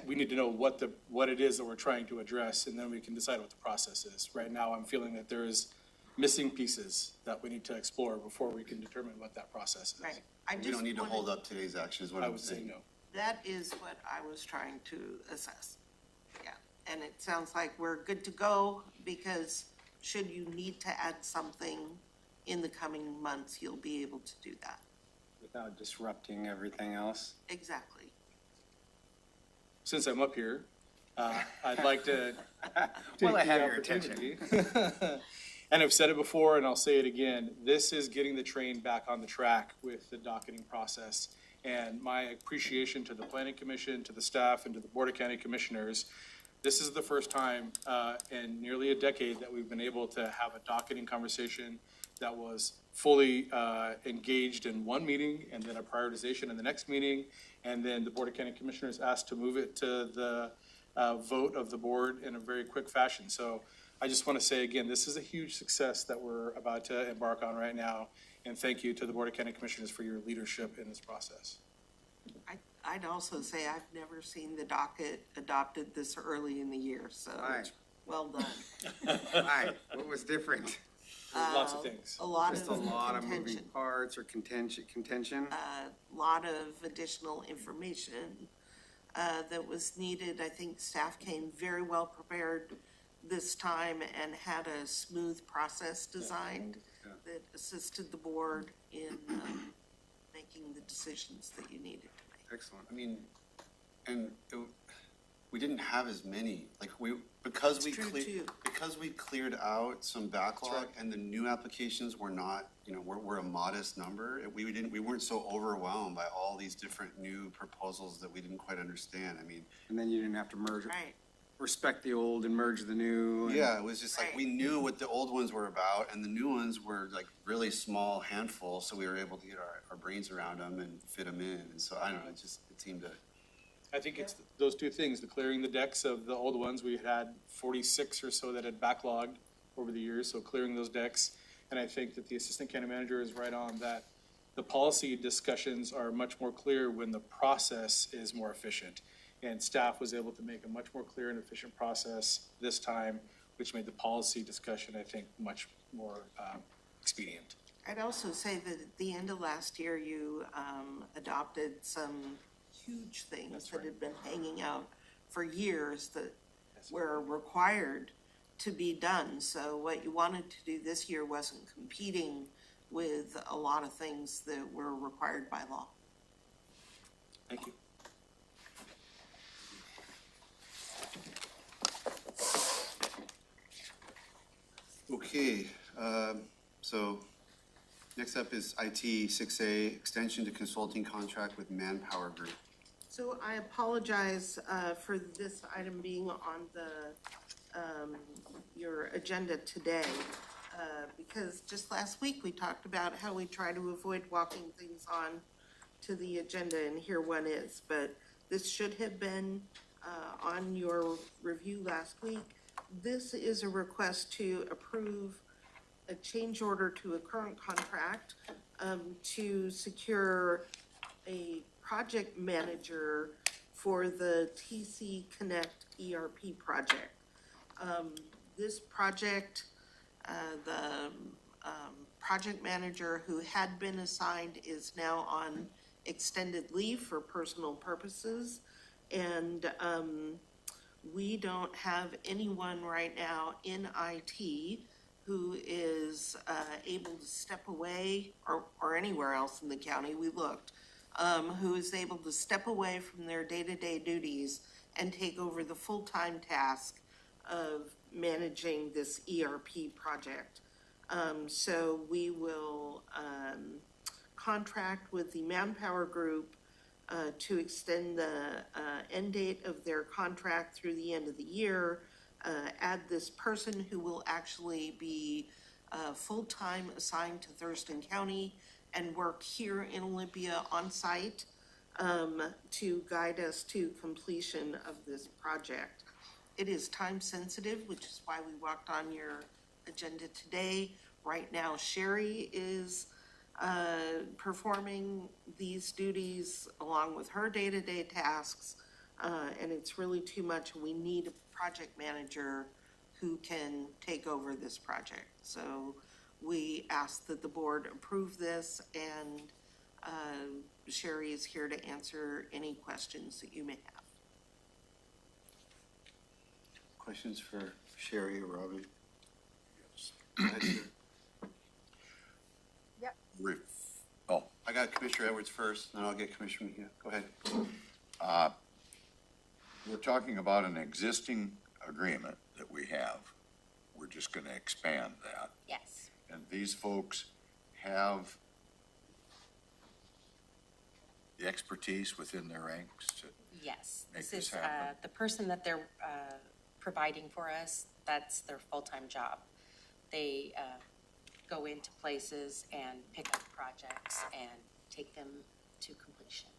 We need to know what it is that we're trying to address, and then we can decide what the process is. Right now, I'm feeling that there is missing pieces that we need to explore before we can determine what that process is. Right. we don't need to hold up today's action is what I I'm would say saying. no. That is what I was trying to assess. Yeah, and it sounds like we're good to go because should you need to add something in the coming months, you'll be able to do that. Without disrupting everything else. Exactly. Since I'm up here, I'd like to Well, I take the have your attention. opportunity. And I've said it before and I'll say it again, this is getting the train back on the track with the docketing process. And my appreciation to the Planning Commission, to the staff, and to the Board of County Commissioners, this is the first time in nearly a decade that we've been able to have a docketing conversation that was fully engaged in one meeting and then a prioritization in the next meeting. And then the Board of County Commissioners asked to move it to the vote of the board in a very quick fashion. So I just want to say again, this is a huge success that we're about to embark on right now. And thank you to the Board of County Commissioners for your leadership in this process. I'd also say I've never seen the docket adopted this early in the year, so Right. well done. Right, what was different? Lots of things. A lot Just of a lot of moving contention. parts or contention? A lot of additional information that was needed. I think staff came very well prepared this time and had a smooth process designed Yeah. that assisted the board in making the decisions that you needed to make. Excellent. I mean, and we didn't have as many, because we It's true, too. cleared out some backlog right. and the new applications were not, were a modest number. We weren't so overwhelmed by all these different new proposals that we didn't quite understand. I mean, And then you didn't have to merge, Right, respect the old and merge the new. and- yeah, it was just like, we Right. knew what the old ones were about and the new ones were like really small handful. So we were able to get our brains around them and fit them in. And so I don't know, it seemed to. I think it's those two things, the clearing the decks of the old ones. We had 46 or so that had backlogged over the years, so clearing those decks. And I think that the assistant county manager is right on that. The policy discussions are much more clear when the process is more efficient. And staff was able to make a much more clear and efficient process this time, which made the policy discussion, I think, much more expedient. I'd also say that at the end of last year, you adopted some huge things That's that right. had been hanging out for years that were required to be done. So what you wanted to do this year wasn't competing with a lot of things that were required by law. Thank you. Okay, so next up is IT 6A, extension to consulting contract with Manpower Group. So I apologize for this item being on the, your agenda today, because just last week we talked about how we try to avoid walking things on to the agenda, and here one is. But this should have been on your review last week. This is a request to approve a change order to a current contract to secure a project manager for the TC Connect ERP project. This project, the project manager who had been assigned is now on extended leave for personal purposes. And we don't have anyone right now in IT who is able to step away, or anywhere else in the county, we looked, who is able to step away from their day-to-day duties and take over the full-time task of managing this ERP project. So we will contract with the Manpower Group to extend the end date of their contract through the end of the year, add this person who will actually be full-time assigned to Thurston County and work here in Olympia on site to guide us to completion of this project. It is time sensitive, which is why we walked on your agenda today. Right now, Sherry is performing these duties along with her day-to-day tasks, and it's really too much. We need a project manager who can take over this project. So we ask that the board approve this, and Sherry is here to answer any questions that you may have. Questions for Sherry or Robin? Go ahead, sir. Oh, I got Commissioner Edwards first, then I'll get Commissioner Mejia. Go ahead. we're talking about an existing agreement that we have. We're just gonna expand that. Yes. And these folks have the expertise within their ranks to Yes. make This this is happen. the person that they're providing for us. That's their full-time job. They go into places and pick up projects and take them to completion.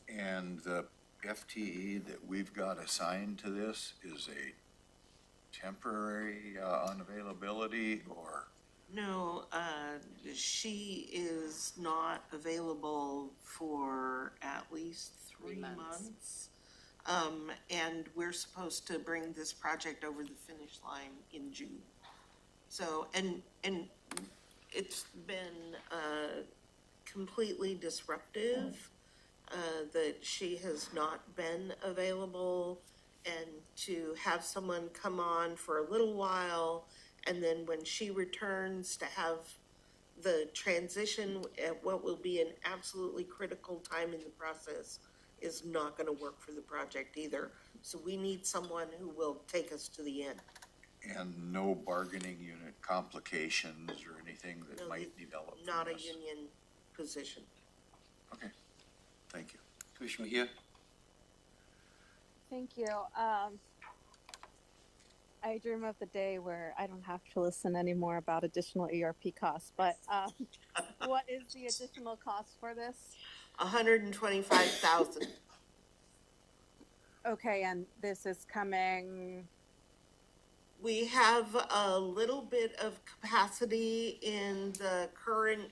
And the FTE that we've got assigned to this is a temporary unavailability, or? No, she is not available for at least 3 months. And we're supposed to bring this project over the finish line in June. So, and it's been completely disruptive that she has not been available, and to have someone come on for a little while, and then when she returns to have the transition at what will be an absolutely critical time in the process is not going to work for the project either. So we need someone who will take us to the end. And no bargaining unit complications or anything that No, might develop from Not a this? union position. Okay, thank you. Commissioner Mejia? Thank you. I dream of the day where I don't have to listen anymore about additional ERP costs, but what is the additional cost for this? $125,000. Okay, and this is coming We have a little bit of capacity in the current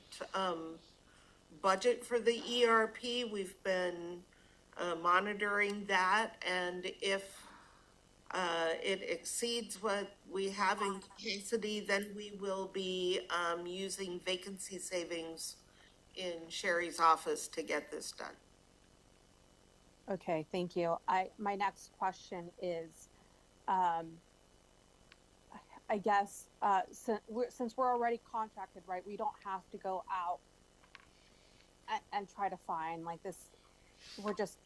budget for the ERP. We've been monitoring that, and if it exceeds what we have in capacity, then we will be using vacancy savings in Sherry's office to get this done. Okay, thank you. My next question is, I guess, since we're already contracted, right, we don't have to go out and try to find like this, we're just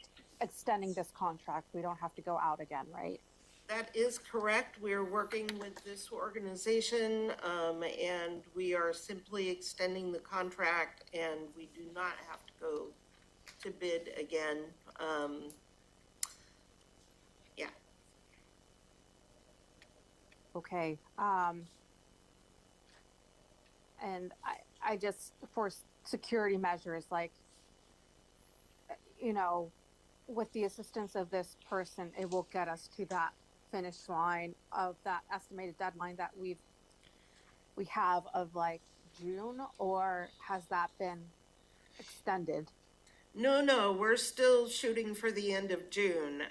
extending this contract. We don't have to go out again, right? That is correct. We are working with this organization, and we are simply extending the contract, and we do not have to go to bid again. Yeah. Okay. And I just, for security measures, like, you know, with the assistance of this person, it will get us to that finish line of that estimated deadline that we have of like June, or has that been extended? No, we're still shooting for the end of June,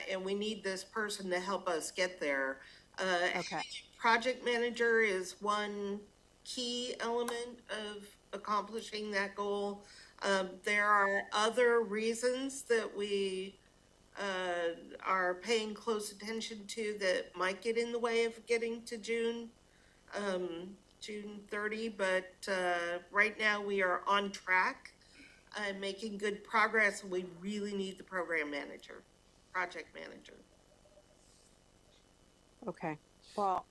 and we need this person to help us get there. Okay. Project manager is one key element of accomplishing that goal. There are other reasons that we are paying close attention to that might get in the way of getting to June 30, but right now we are on track and making good progress. We really need the program manager, project manager. Okay. Well,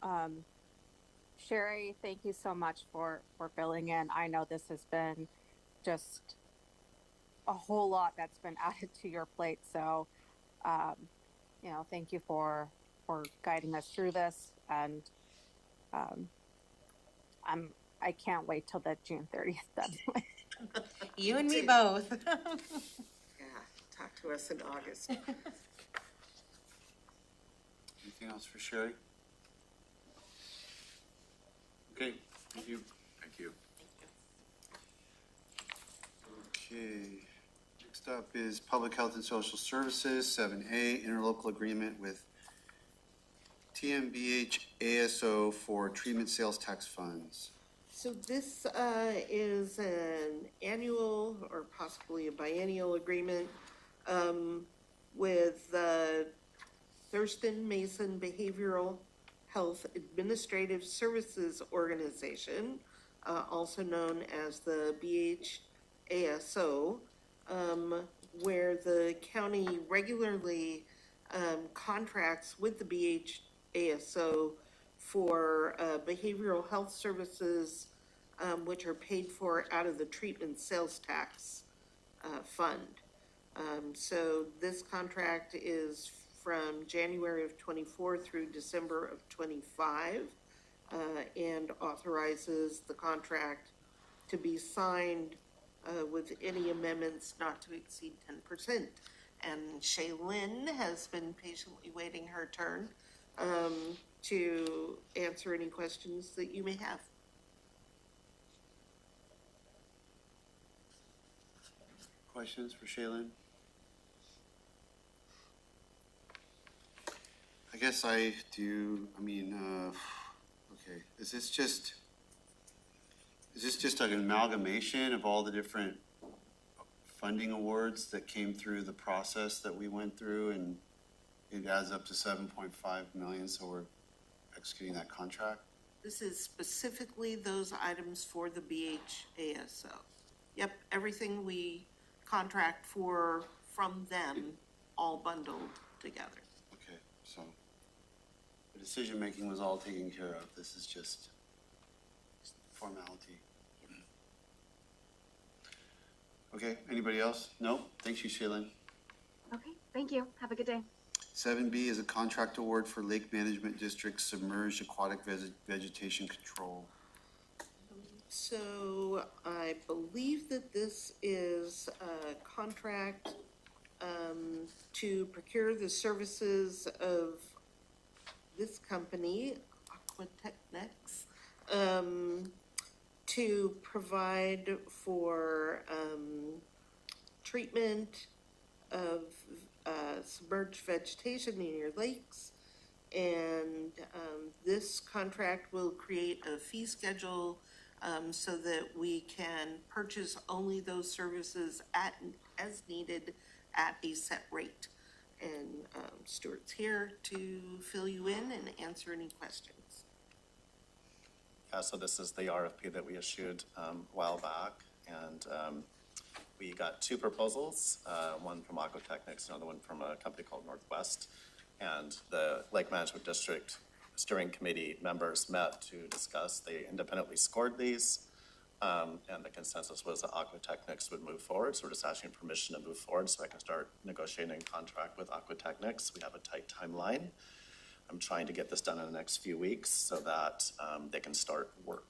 Sherry, thank you so much for filling in. I know this has been just a whole lot that's been added to your plate. So, you know, thank you for guiding us through this. And I can't wait till the June 30th deadline. You and me both. Yeah, talk to us in August. Anything else for Sherry? Okay, thank you. Thank you. Okay, next up is Public Health and Social Services, 7A, interlocal agreement with TMBH ASO for treatment sales tax funds. So this is an annual or possibly a biennial agreement with Thurston Mason Behavioral Health Administrative Services Organization, also known as the BHASO, where the county regularly contracts with the BHASO for behavioral health services, which are paid for out of the treatment sales tax fund. So this contract is from January of 24 through December of 25, and authorizes the contract to be signed with any amendments not to exceed 10%. And Shaylin has been patiently waiting her turn to answer any questions that you may have. Questions for Shaylin? I guess I do, okay, is this just an amalgamation of all the different funding awards that came through the process that we went through, and it adds up to 7.5 million, so we're executing that contract? This is specifically those items for the BHASO. Yep, everything we contract for from them, all bundled together. Okay, so the decision-making was all taken care of. This is just formality. Okay, anybody else? No? Thank you, Shaylin. Okay, thank you. Have a good day. 7B is a contract award for Lake Management District submerged aquatic vegetation control. So I believe that this is a contract to procure the services of this company Aquatechnics, to provide for, treatment of, submerged vegetation in your lakes. And, this contract will create a fee schedule, so that we can purchase only those services as needed at a set rate. And Stuart's here to fill you in and answer any questions. Yeah, so this is the RFP that we issued a while back, and we got two proposals, one from Aquatechnics, another one from a company called Northwest. And the Lake Management District Steering Committee members met to discuss. They independently scored these, and the consensus was that Aquatechnics would move forward. So we're just asking permission to move forward so I can start negotiating a contract with Aquatechnics. We have a tight timeline. I'm trying to get this done in the next few weeks so that they can start work.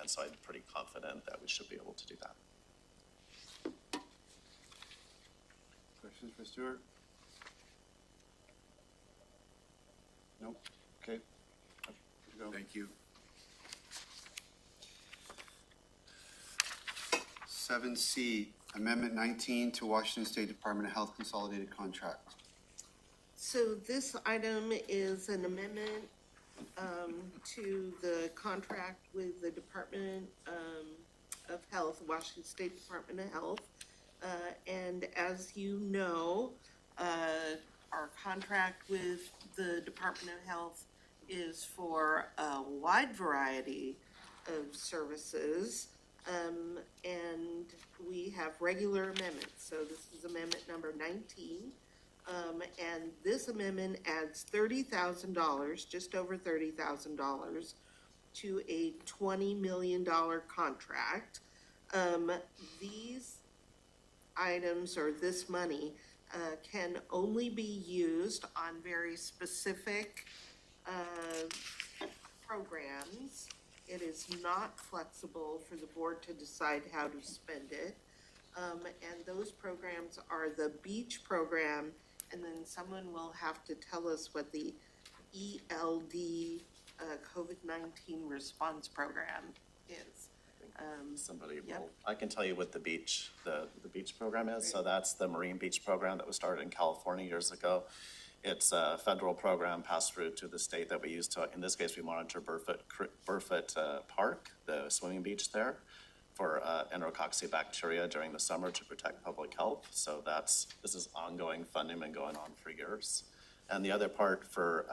And so I'm pretty confident that we should be able to do that. Questions for Stuart? Nope. Okay. Go. Thank you. 7C, Amendment 19 to Washington State Department of Health Consolidated Contract. So this item is an amendment to the contract with the Department of Health, Washington State Department of Health. And as you know, our contract with the Department of Health is for a wide variety of services. And we have regular amendments. So this is amendment number 19. And this amendment adds $30,000, just over $30,000, to a $20 million contract. These items, or this money, can only be used on very specific programs. It is not flexible for the board to decide how to spend it. And those programs are the beach program, and then someone will have to tell us what the ELD COVID-19 response program is. Somebody Yep. will, I can tell you what the beach program is. So that's the Marine Beach program that was started in California years ago. It's a federal program passed through to the state that we use to, in this case, we monitor Burfoot Park, the swimming beach there, for enterococci bacteria during the summer to protect public health. So this is ongoing funding, been going on for years. And the other part for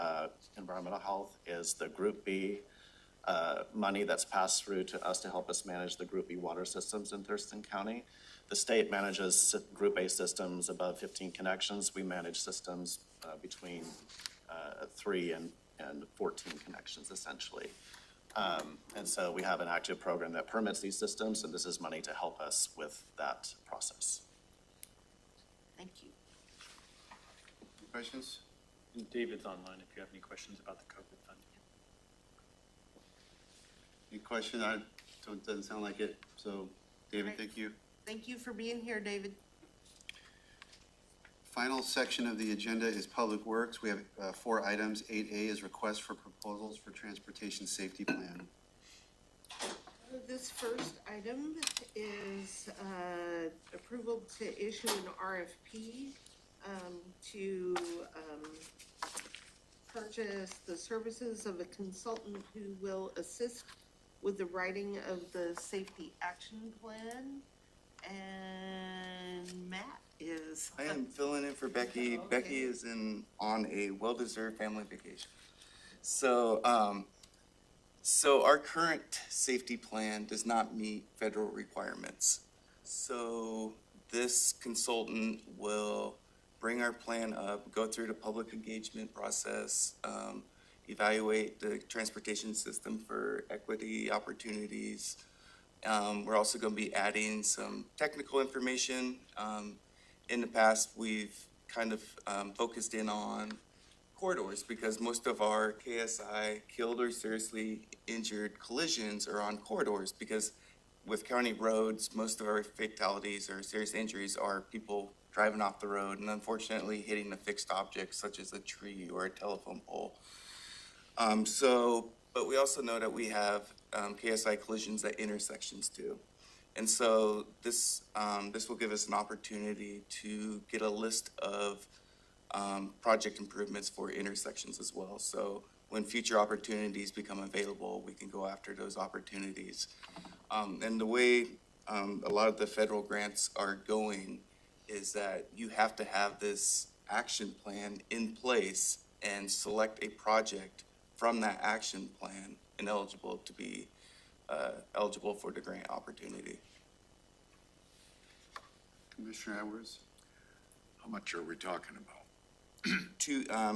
environmental health is the Group B money that's passed through to us to help us manage the Group B water systems in Thurston County. The state manages Group A systems above 15 connections. We manage systems between 3 and 14 connections, essentially. And so we have an active program that permits these systems, and this is money to help us with that process. Thank you. Questions? And David's online if you have any questions about the COVID fund. Any question? Doesn't sound like it. So, David, Right. thank you. Thank you for being here, David. Final section of the agenda is Public Works. We have 4 items. 8A is request for proposals for transportation safety plan. This first item is approval to issue an RFP to purchase the services of a consultant who will assist with the writing of the safety action plan. And Matt is. I am filling in for Becky. Okay. Becky is on a well-deserved family vacation. So our current safety plan does not meet federal requirements. So this consultant will bring our plan up, go through the public engagement process, evaluate the transportation system for equity opportunities. We're also going to be adding some technical information. In the past, we've kind of focused in on corridors because most of our KSI killed or seriously injured collisions are on corridors, because with county roads, most of our fatalities or serious injuries are people driving off the road and unfortunately hitting a fixed object such as a tree or a telephone pole. But we also know that we have KSI collisions at intersections too. And so this will give us an opportunity to get a list of project improvements for intersections as well. So when future opportunities become available, we can go after those opportunities. And the way a lot of the federal grants are going is that you have to have this action plan in place and select a project from that action plan and eligible to be eligible for the grant opportunity. Commissioner Edwards? How much are we talking about?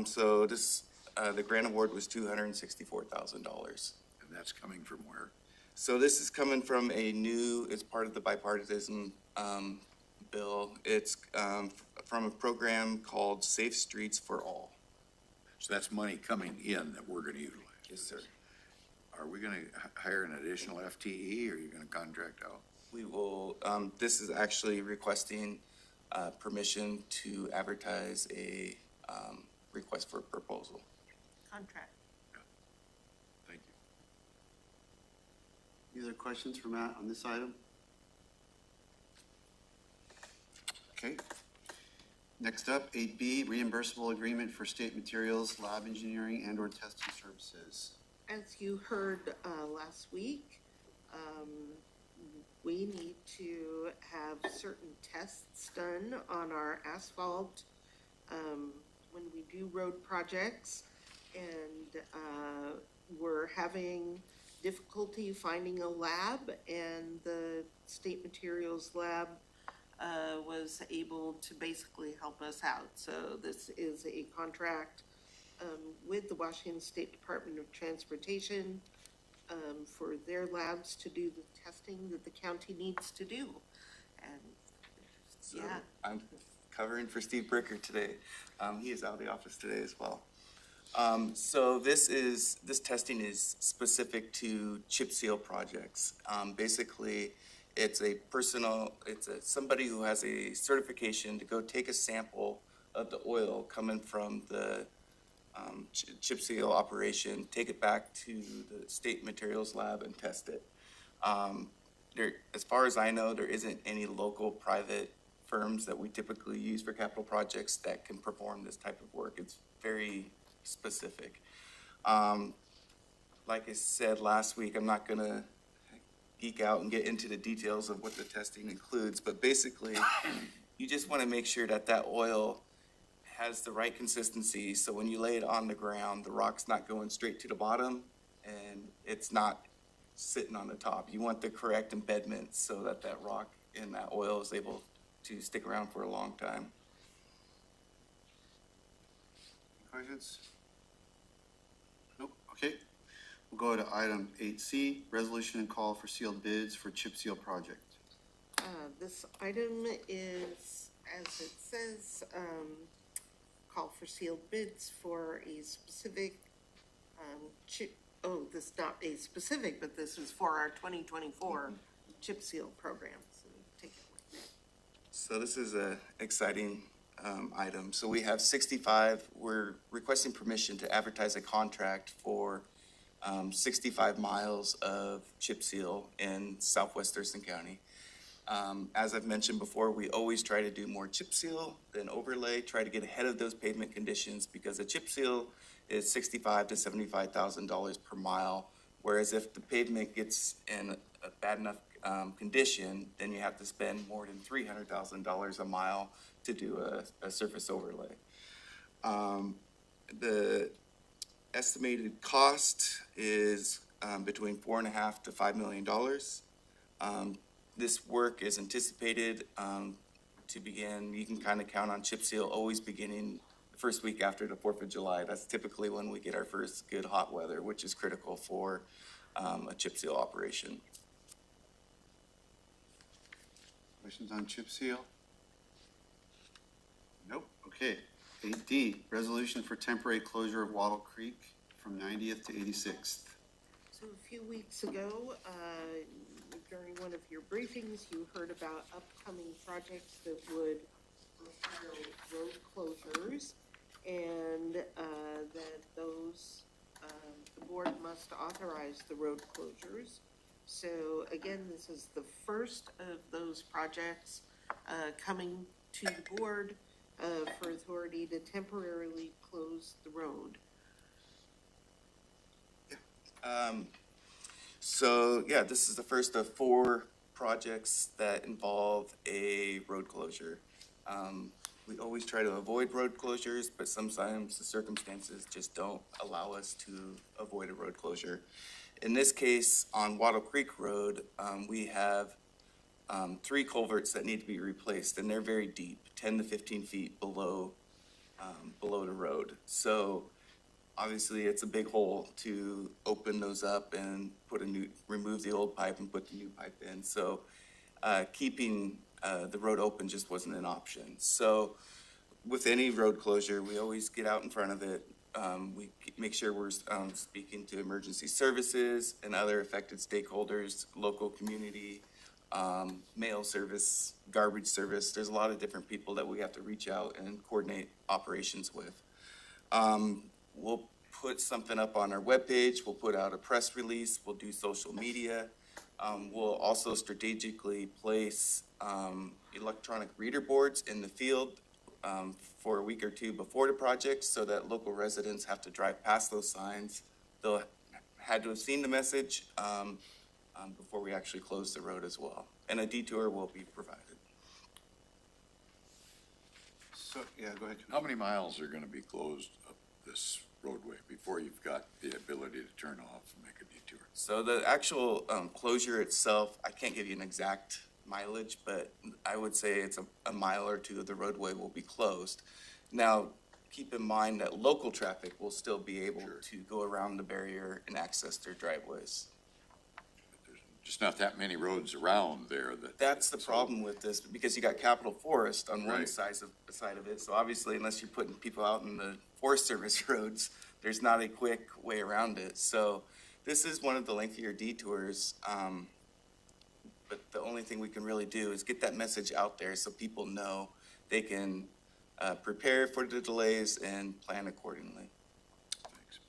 So this, the grant award was $264,000. And that's coming from where? So this is coming from it's part of the bipartisan bill. It's from a program called Safe Streets for All. So that's money coming in that we're gonna utilize? Yes, sir. Are we gonna hire an additional FTE, or are you gonna contract out? We will, this is actually requesting permission to advertise a request for proposal. Contract. Thank you. Any other questions for Matt on this item? Okay. Next up, 8B, reimbursable agreement for state materials, lab engineering and/or testing services. As you heard last week, we need to have certain tests done on our asphalt when we do road projects. And we're having difficulty finding a lab, and the state materials lab was able to basically help us out. So this is a contract with the Washington State Department of Transportation for their labs to do the testing that the county needs to do. And So I'm covering for Steve Bricker today. He is out of the office today as well. So this testing is specific to chip seal projects. Basically, it's somebody who has a certification to go take a sample of the oil coming from the chip seal operation, take it back to the state materials lab and test it. As far as I know, there isn't any local private firms that we typically use for capital projects that can perform this type of work. It's very specific. Like I said last week, I'm not gonna geek out and get into the details of what the testing includes, but basically, you just wanna make sure that that oil has the right consistency, so when you lay it on the ground, the rock's not going straight to the bottom and it's not sitting on the top. You want the correct embedment so that that rock and that oil is able to stick around for a long time. Questions? Nope, okay. We'll go to item 8C, resolution and call for sealed bids for chip seal project. this item is, as it says, call for sealed bids for a specific this is not a specific, but this is for our 2024 chip seal program. So take it away. So this is a exciting item. So we have 65, we're requesting permission to advertise a contract for 65 miles of chip seal in southwest Thurston County. As I've mentioned before, we always try to do more chip seal than overlay, try to get ahead of those pavement conditions, because a chip seal is $65,000 to $75,000 per mile. Whereas if the pavement gets in a bad enough condition, then you have to spend more than $300,000 a mile to do a surface overlay. The estimated cost is between $4.5 to $5 million. This work is anticipated to begin. You can kind of count on chip seal always beginning the first week after the 4th of July. That's typically when we get our first good hot weather, which is critical for a chip seal operation. Questions on chip seal? Nope, okay. 8D, resolution for temporary closure of Wattle Creek from 90th to 86th. So a few weeks ago, during one of your briefings, you heard about upcoming projects that would require road closures, and that those must authorize the road closures. So again, this is the first of those projects coming to the board for authority to temporarily close the road. So, yeah, this is the first of 4 projects that involve a road closure. We always try to avoid road closures, but sometimes the circumstances just don't allow us to avoid a road closure. In this case, on Wattle Creek Road, we have 3 culverts that need to be replaced, and they're very deep, 10 to 15 feet below the road. So obviously, it's a big hole to open those up and remove the old pipe and put the new pipe in. So keeping the road open just wasn't an option. So with any road closure, we always get out in front of it. We make sure we're speaking to emergency services and other affected stakeholders, local community, mail service, garbage service. There's a lot of different people that we have to reach out and coordinate operations with. We'll put something up on our webpage. We'll put out a press release. We'll do social media. We'll also strategically place electronic reader boards in the field for a week or 2 before the project so that local residents have to drive past those signs. They'll had to have seen the message before we actually close the road as well. And a detour will be provided. So, yeah, go ahead. How many miles are gonna be closed of this roadway before you've got the ability to turn off and make a detour? So the actual closure itself, I can't give you an exact mileage, but I would say it's a mile or 2 of the roadway will be closed. Now, keep in mind that local traffic will still be able to go around the barrier and access their driveways. Just not that many roads around there that. That's the problem with this, because you got Capitol Forest on one Right. side of it. So obviously, unless you're putting people out in the Forest Service roads, there's not a quick way around it. So this is one of the lengthier detours. But the only thing we can really do is get that message out there so people know they can prepare for the delays and plan accordingly. Thanks.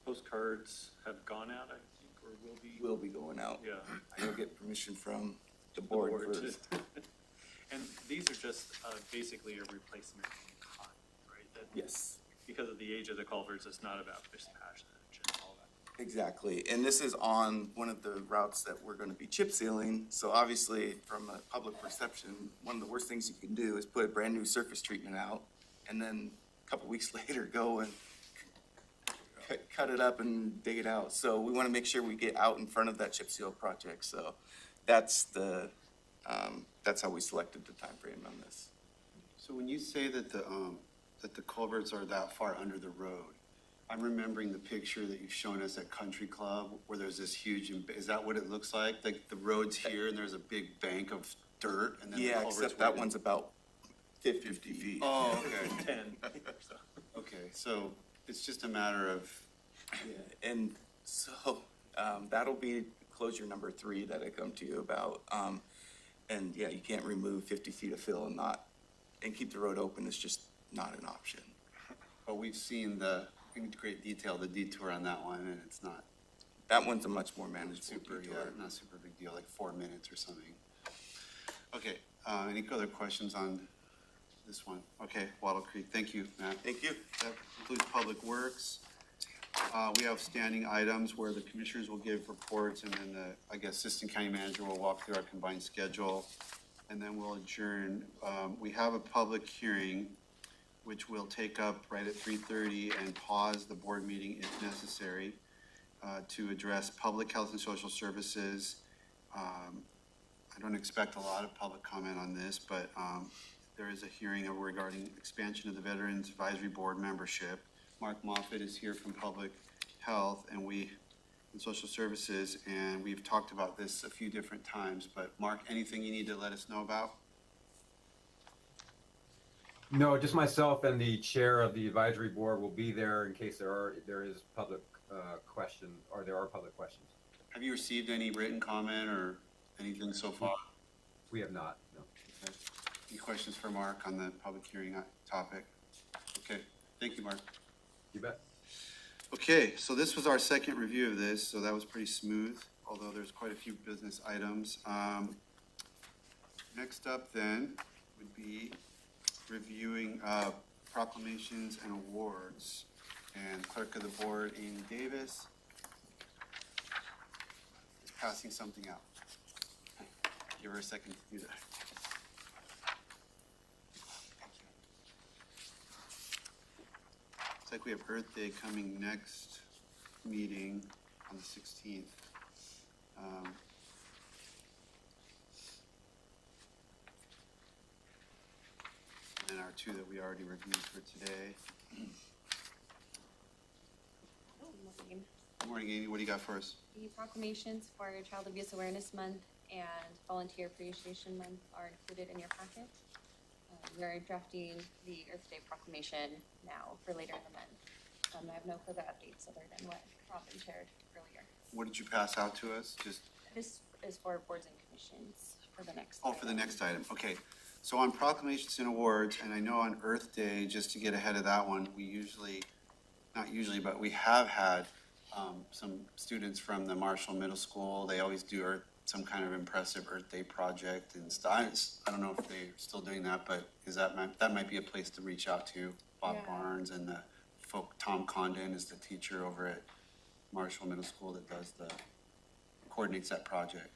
Postcards have gone out, I think, or Will be going out. Yeah. You'll get permission from the board first. And these are just basically a replacement in kind, right? That Yes. because of the age of the culverts, it's not about fish passage and all that. Exactly, and this is on one of the routes that we're gonna be chip sealing, so obviously, from a public perception, one of the worst things you can do is put a brand-new surface treatment out, and then a couple weeks later, go and cut it up and dig it out. So we wanna make sure we get out in front of that chip seal project, so that's how we selected the time frame on this. So when you say that the culverts are that far under the road, I'm remembering the picture that you've shown us at Country Club where there's this huge, is that what it looks like? Like the road's here and there's a big bank of dirt and then the Yeah, culvert's except that way one's about 50 feet. Oh, okay. 10. Okay, so it's just a matter of, Yeah, and so, that'll be closure number 3 that I come to you about. And yeah, you can't remove 50 feet of fill and keep the road open. It's just not an option. but we've seen in great detail, the detour on that one and it's not That one's a much more manageable super, detour. yeah, not super big deal, like 4 minutes or something. Okay, any other questions on this one? Okay, Wattle Creek, thank you, Matt. Thank you. That concludes Public Works. We have standing items where the commissioners will give reports and then the, Assistant County Manager will walk through our combined schedule. And then we'll adjourn. We have a public hearing, which we'll take up right at 3:30 and pause the board meeting if necessary to address public health and social services. I don't expect a lot of public comment on this, but there is a hearing regarding expansion of the Veterans Advisory Board membership. Mark Moffitt is here from Public Health and Social Services, and we've talked about this a few different times, but Mark, anything you need to let us know about? No, just myself and the chair of the advisory board will be there in case there is public question, or there are public questions. Have you received any written comment or anything so far? We have not, no. Okay. Any questions for Mark on the public hearing topic? Okay, thank you, Mark. You bet. Okay, so this was our second review of this, so that was pretty smooth, although there's quite a few business items. Next up then would be reviewing proclamations and awards. And Clerk of the Board, Amy Davis, is passing something out. Give her a second to do that. Looks like we have Earth Day coming next meeting on the 16th. And our two that we already reviewed for today. Good morning, Amy. What do you got for us? The proclamations for Child Abuse Awareness Month and Volunteer Appreciation Month are included in your packet. We are drafting the Earth Day proclamation now for later in the month. I have no further updates other than what Robin shared earlier. What did you pass out to us? Just This is for boards and commissions for the next. for the next item. Okay. So on proclamations and awards, and I know on Earth Day, just to get ahead of that one, we usually, not usually, but we have had some students from the Marshall Middle School. They always do some kind of impressive Earth Day project and stuff. I don't know if they're still doing that, but that might be a place to reach out to. Bob Barnes and the Tom Condon is the teacher over at Marshall Middle School that coordinates that project.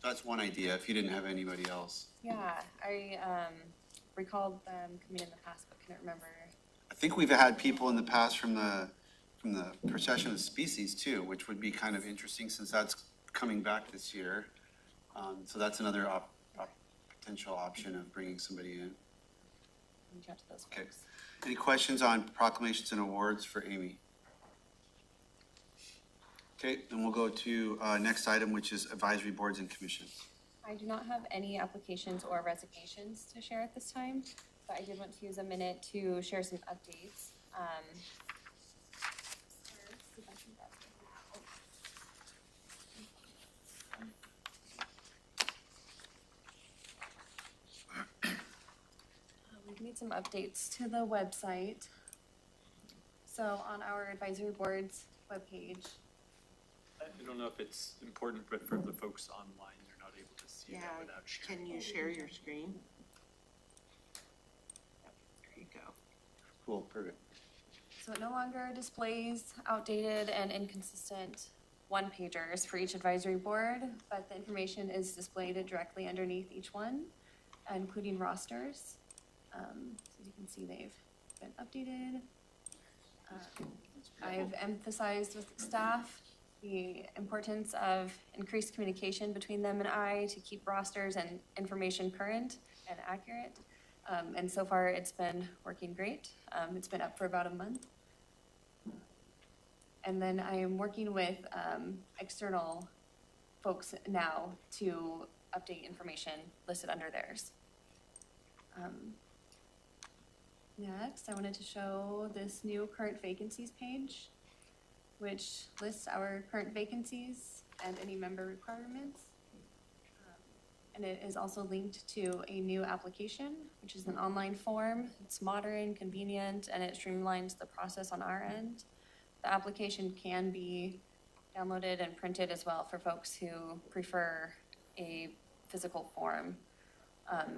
So that's one idea, if you didn't have anybody else. Yeah, I recalled them coming in the past, but couldn't remember. I think we've had people in the past from the Procession of Species too, which would be kind of interesting since that's coming back this year. So that's another potential option of bringing somebody in. Reach out to those Okay. folks. Any questions on proclamations and awards for Amy? Okay, then we'll go to next item, which is advisory boards and commissions. I do not have any applications or resignations to share at this time, but I did want to use a minute to share some updates. We've made some updates to the website. So on our advisory boards webpage, I don't know if it's important, but for the folks online, they're not able to see that without sharing. Can you share your screen? There you go. Cool, perfect. so it no longer displays outdated and inconsistent one-pagers for each advisory board, but the information is displayed directly underneath each one, including rosters. So as you can see, they've been updated. I've emphasized with staff the importance of increased communication between them and I to keep rosters and information current and accurate. And so far, it's been working great. It's been up for about a month. And then I am working with external folks now to update information listed under theirs. Next, I wanted to show this new current vacancies page, which lists our current vacancies and any member requirements. And it is also linked to a new application, which is an online form. It's modern, convenient, and it streamlines the process on our end. The application can be downloaded and printed as well for folks who prefer a physical form.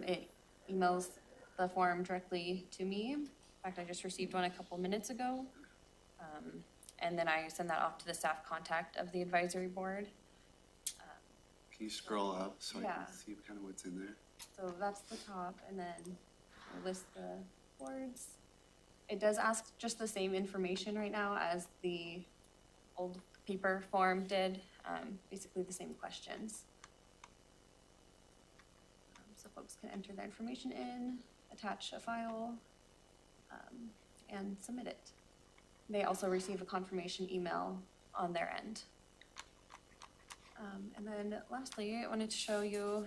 It emails the form directly to me. In fact, I just received one a couple minutes ago. And then I send that off to the staff contact of the advisory board. Can you scroll up so I Yeah. can see kind of what's in there? So that's the top, and then I list the boards. It does ask just the same information right now as the old paper form did, basically the same questions. So folks can enter their information in, attach a file, and submit it. They also receive a confirmation email on their end. And then lastly, I wanted to show you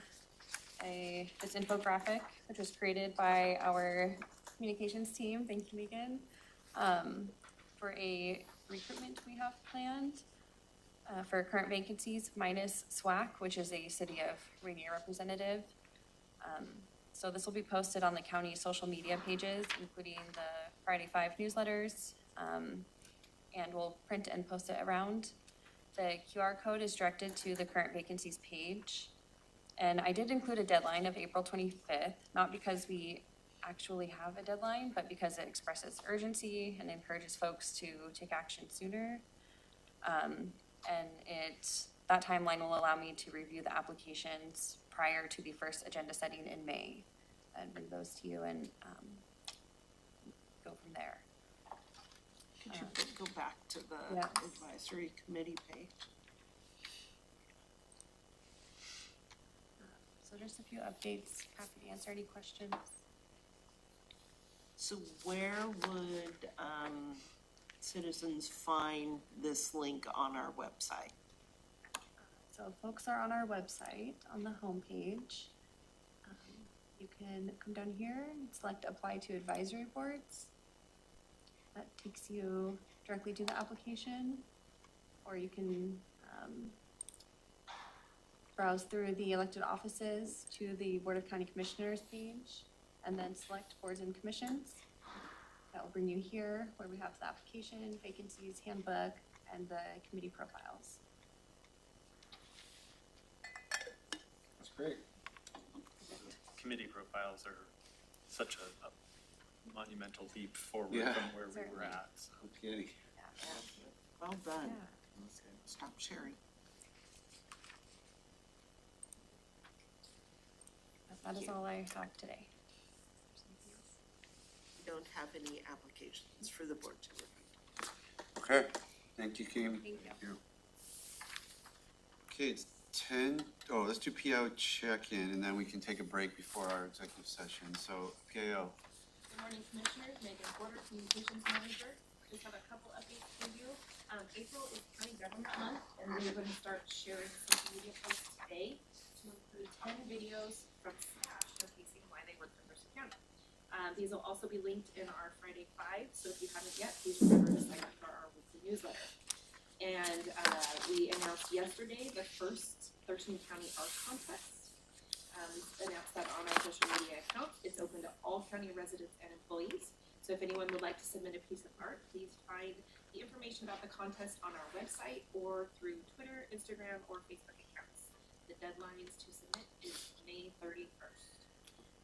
this infographic, which was created by our communications team, thank you, Megan, for a recruitment we have planned for current vacancies minus SWAC, which is a City of Rainier representative. So this will be posted on the county social media pages, including the Friday 5 newsletters, and we'll print and post it around. The QR code is directed to the current vacancies page. And I did include a deadline of April 25th, not because we actually have a deadline, but because it expresses urgency and encourages folks to take action sooner. And that timeline will allow me to review the applications prior to the first agenda setting in May and bring those to you and go from there. Could you go back to the Yes. advisory committee page? So just a few updates, happy to answer any questions. So where would citizens find this link on our website? So folks are on our website, on the homepage. You can come down here and select apply to advisory boards. That takes you directly to the application, or you can browse through the elected offices to the Board of County Commissioners page, and then select boards and commissions. That will bring you here where we have the application, vacancies, handbook, and the committee profiles. That's great. Committee profiles are such a monumental leap forward Yeah. from where we were Certainly. at. So. Okay. Well done. Yeah. Stop sharing. That is all I have today. We don't have any applications for the board to review. Okay, thank you, Kim. Thank you. Okay, it's 10, let's do PO check-in, and then we can take a break before our executive session. So, PAO. Good morning, Commissioners. Megan Porter, Communications Manager. Just have a couple updates for you. April is County Government Month, and we're going to start sharing social media posts today to include 10 videos from staff showcasing why they work for Thurston County. These will also be linked in our Friday 5, so if you haven't yet, please remember to sign up for our weekly newsletter. And we announced yesterday the first Thurston County Art Contest. We announced that on our social media account. It's open to all county residents and employees. So if anyone would like to submit a piece of art, please find the information about the contest on our website or through Twitter, Instagram, or Facebook accounts. The deadlines to submit is May 31st.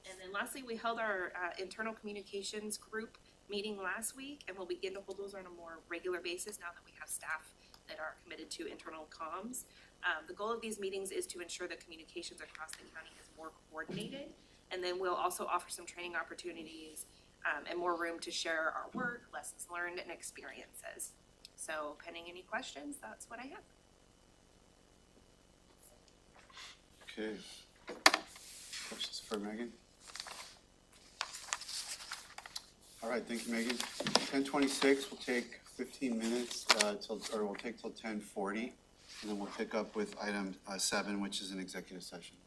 And then lastly, we held our internal communications group meeting last week, and we'll begin to hold those on a more regular basis now that we have staff that are committed to internal comms. The goal of these meetings is to ensure that communications across the county is more coordinated, and then we'll also offer some training opportunities and more room to share our work, lessons learned, and experiences. So pending any questions, that's what I have. Okay. Questions for Megan? All right, thank you, Megan. 10:26, we'll take 15 minutes, we'll take till 10:40, and then we'll pick up with item 7, which is an executive session.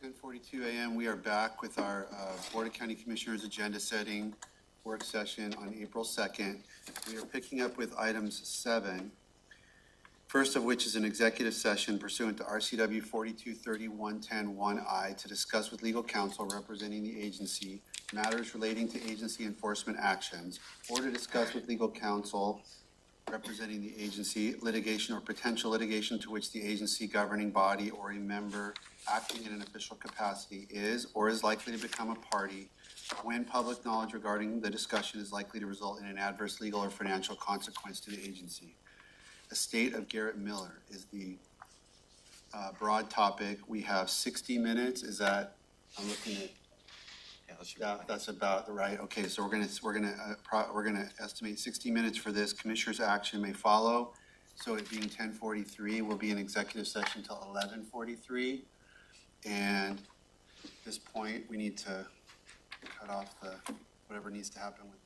10:42 a.m. We are back with our Board of County Commissioners agenda setting work session on April 2nd. We are picking up with items 7. First of which is an executive session pursuant to RCW 4231.10.1I to discuss with legal counsel representing the agency matters relating to agency enforcement actions, or to discuss with legal counsel representing the agency litigation or potential litigation to which the agency governing body or a member acting in an official capacity is or is likely to become a party when public knowledge regarding the discussion is likely to result in an adverse legal or financial consequence to the agency. Estate of Garrett Miller is the broad topic. We have 60 minutes. Is that, I'm looking at, that's about right. Okay, so we're gonna estimate 60 minutes for this. Commissioner's action may follow. So it being 10:43, we'll be in executive session till 11:43. And at this point, we need to cut off whatever needs to happen with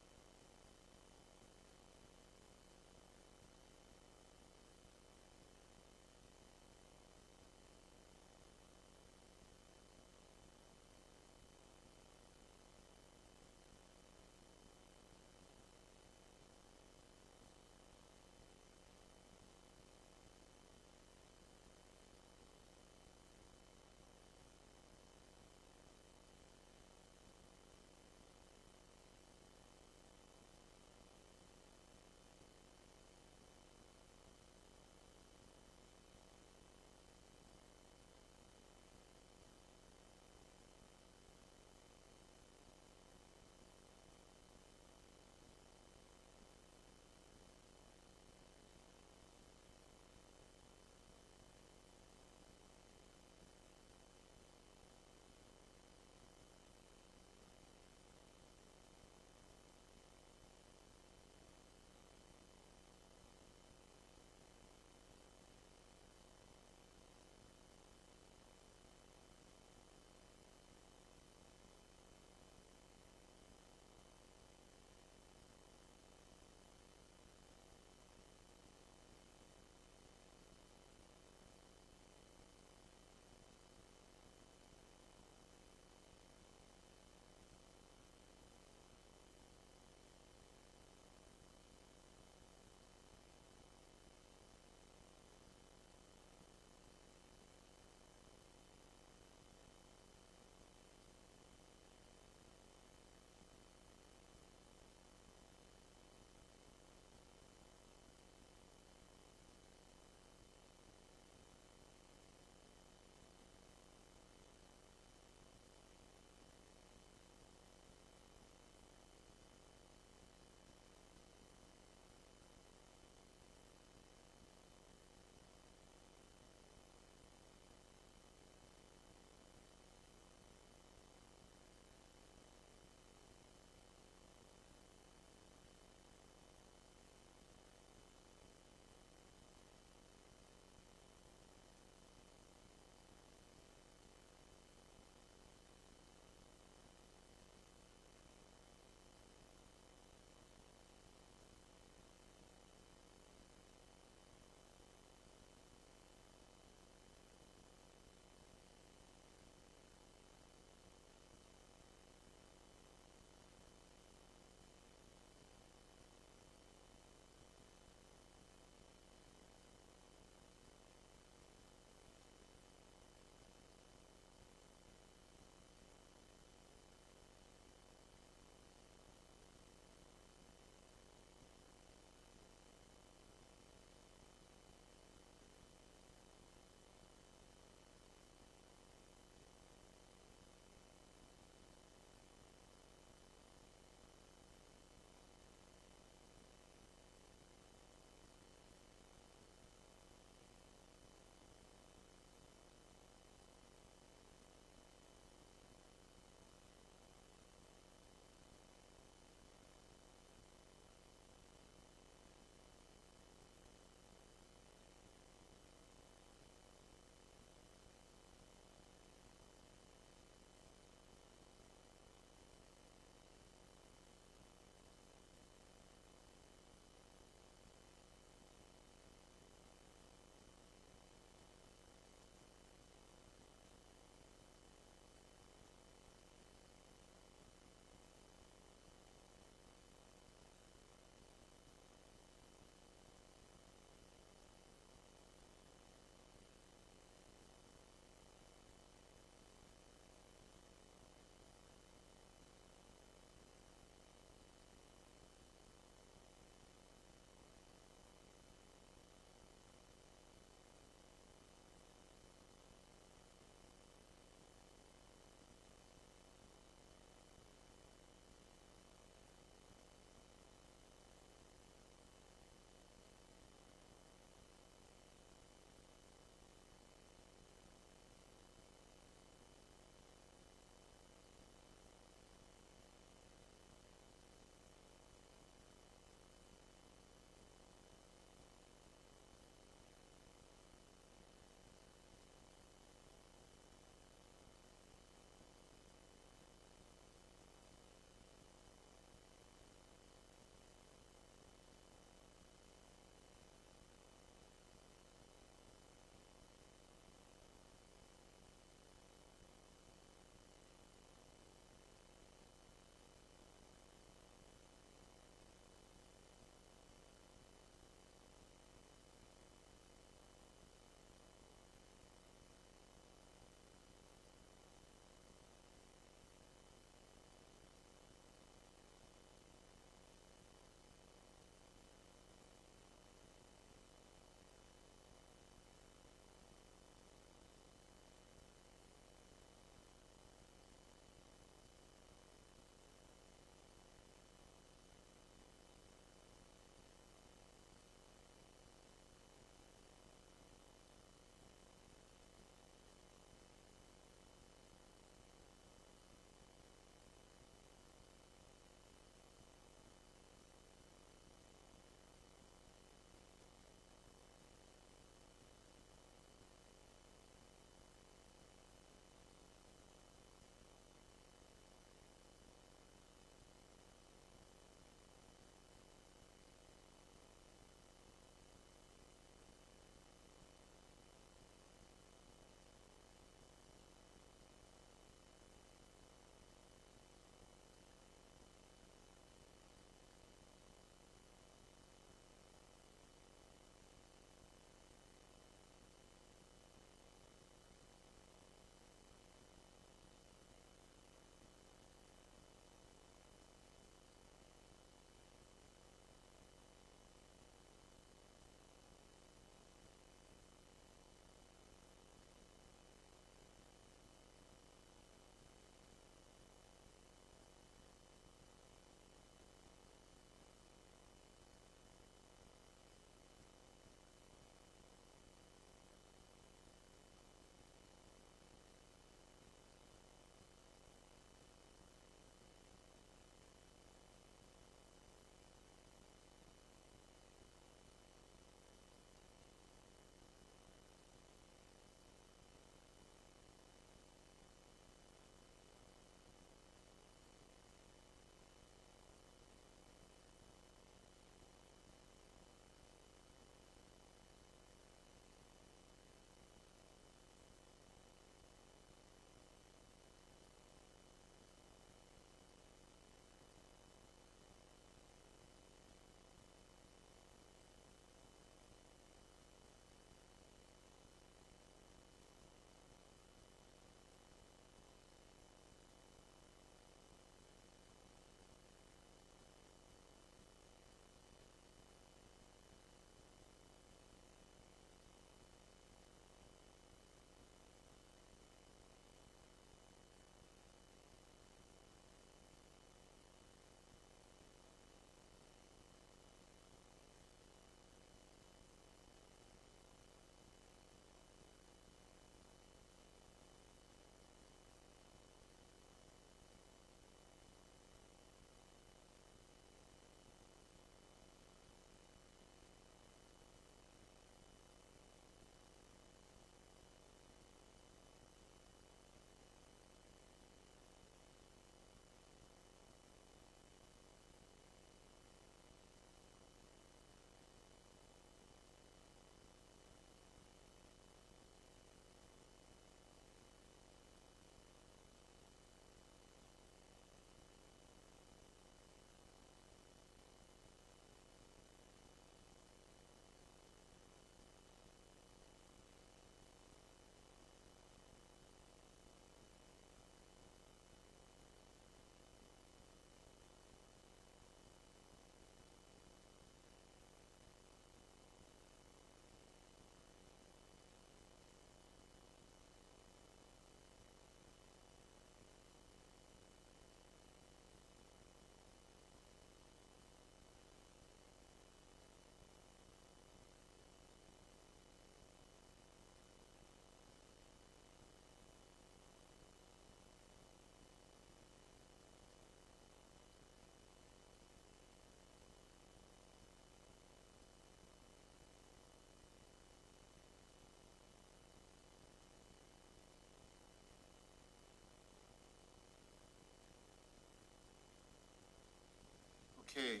Okay,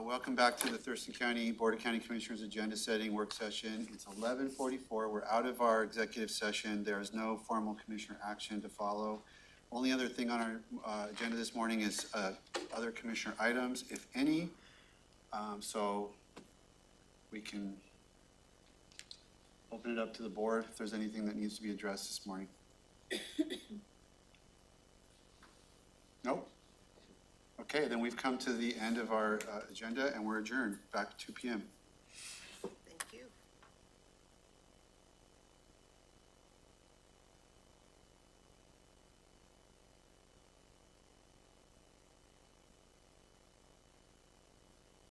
welcome back to the Thurston County Board of County Commissioners Agenda Setting Work Session. It's 11:44. We're out of our executive session. There is no formal commissioner action to follow. Only other thing on our agenda this morning is other commissioner items, if any. So we can open it up to the board if there's anything that needs to be addressed this morning. Nope. Okay, then we've come to the end of our agenda and we're adjourned back at 2 p.m.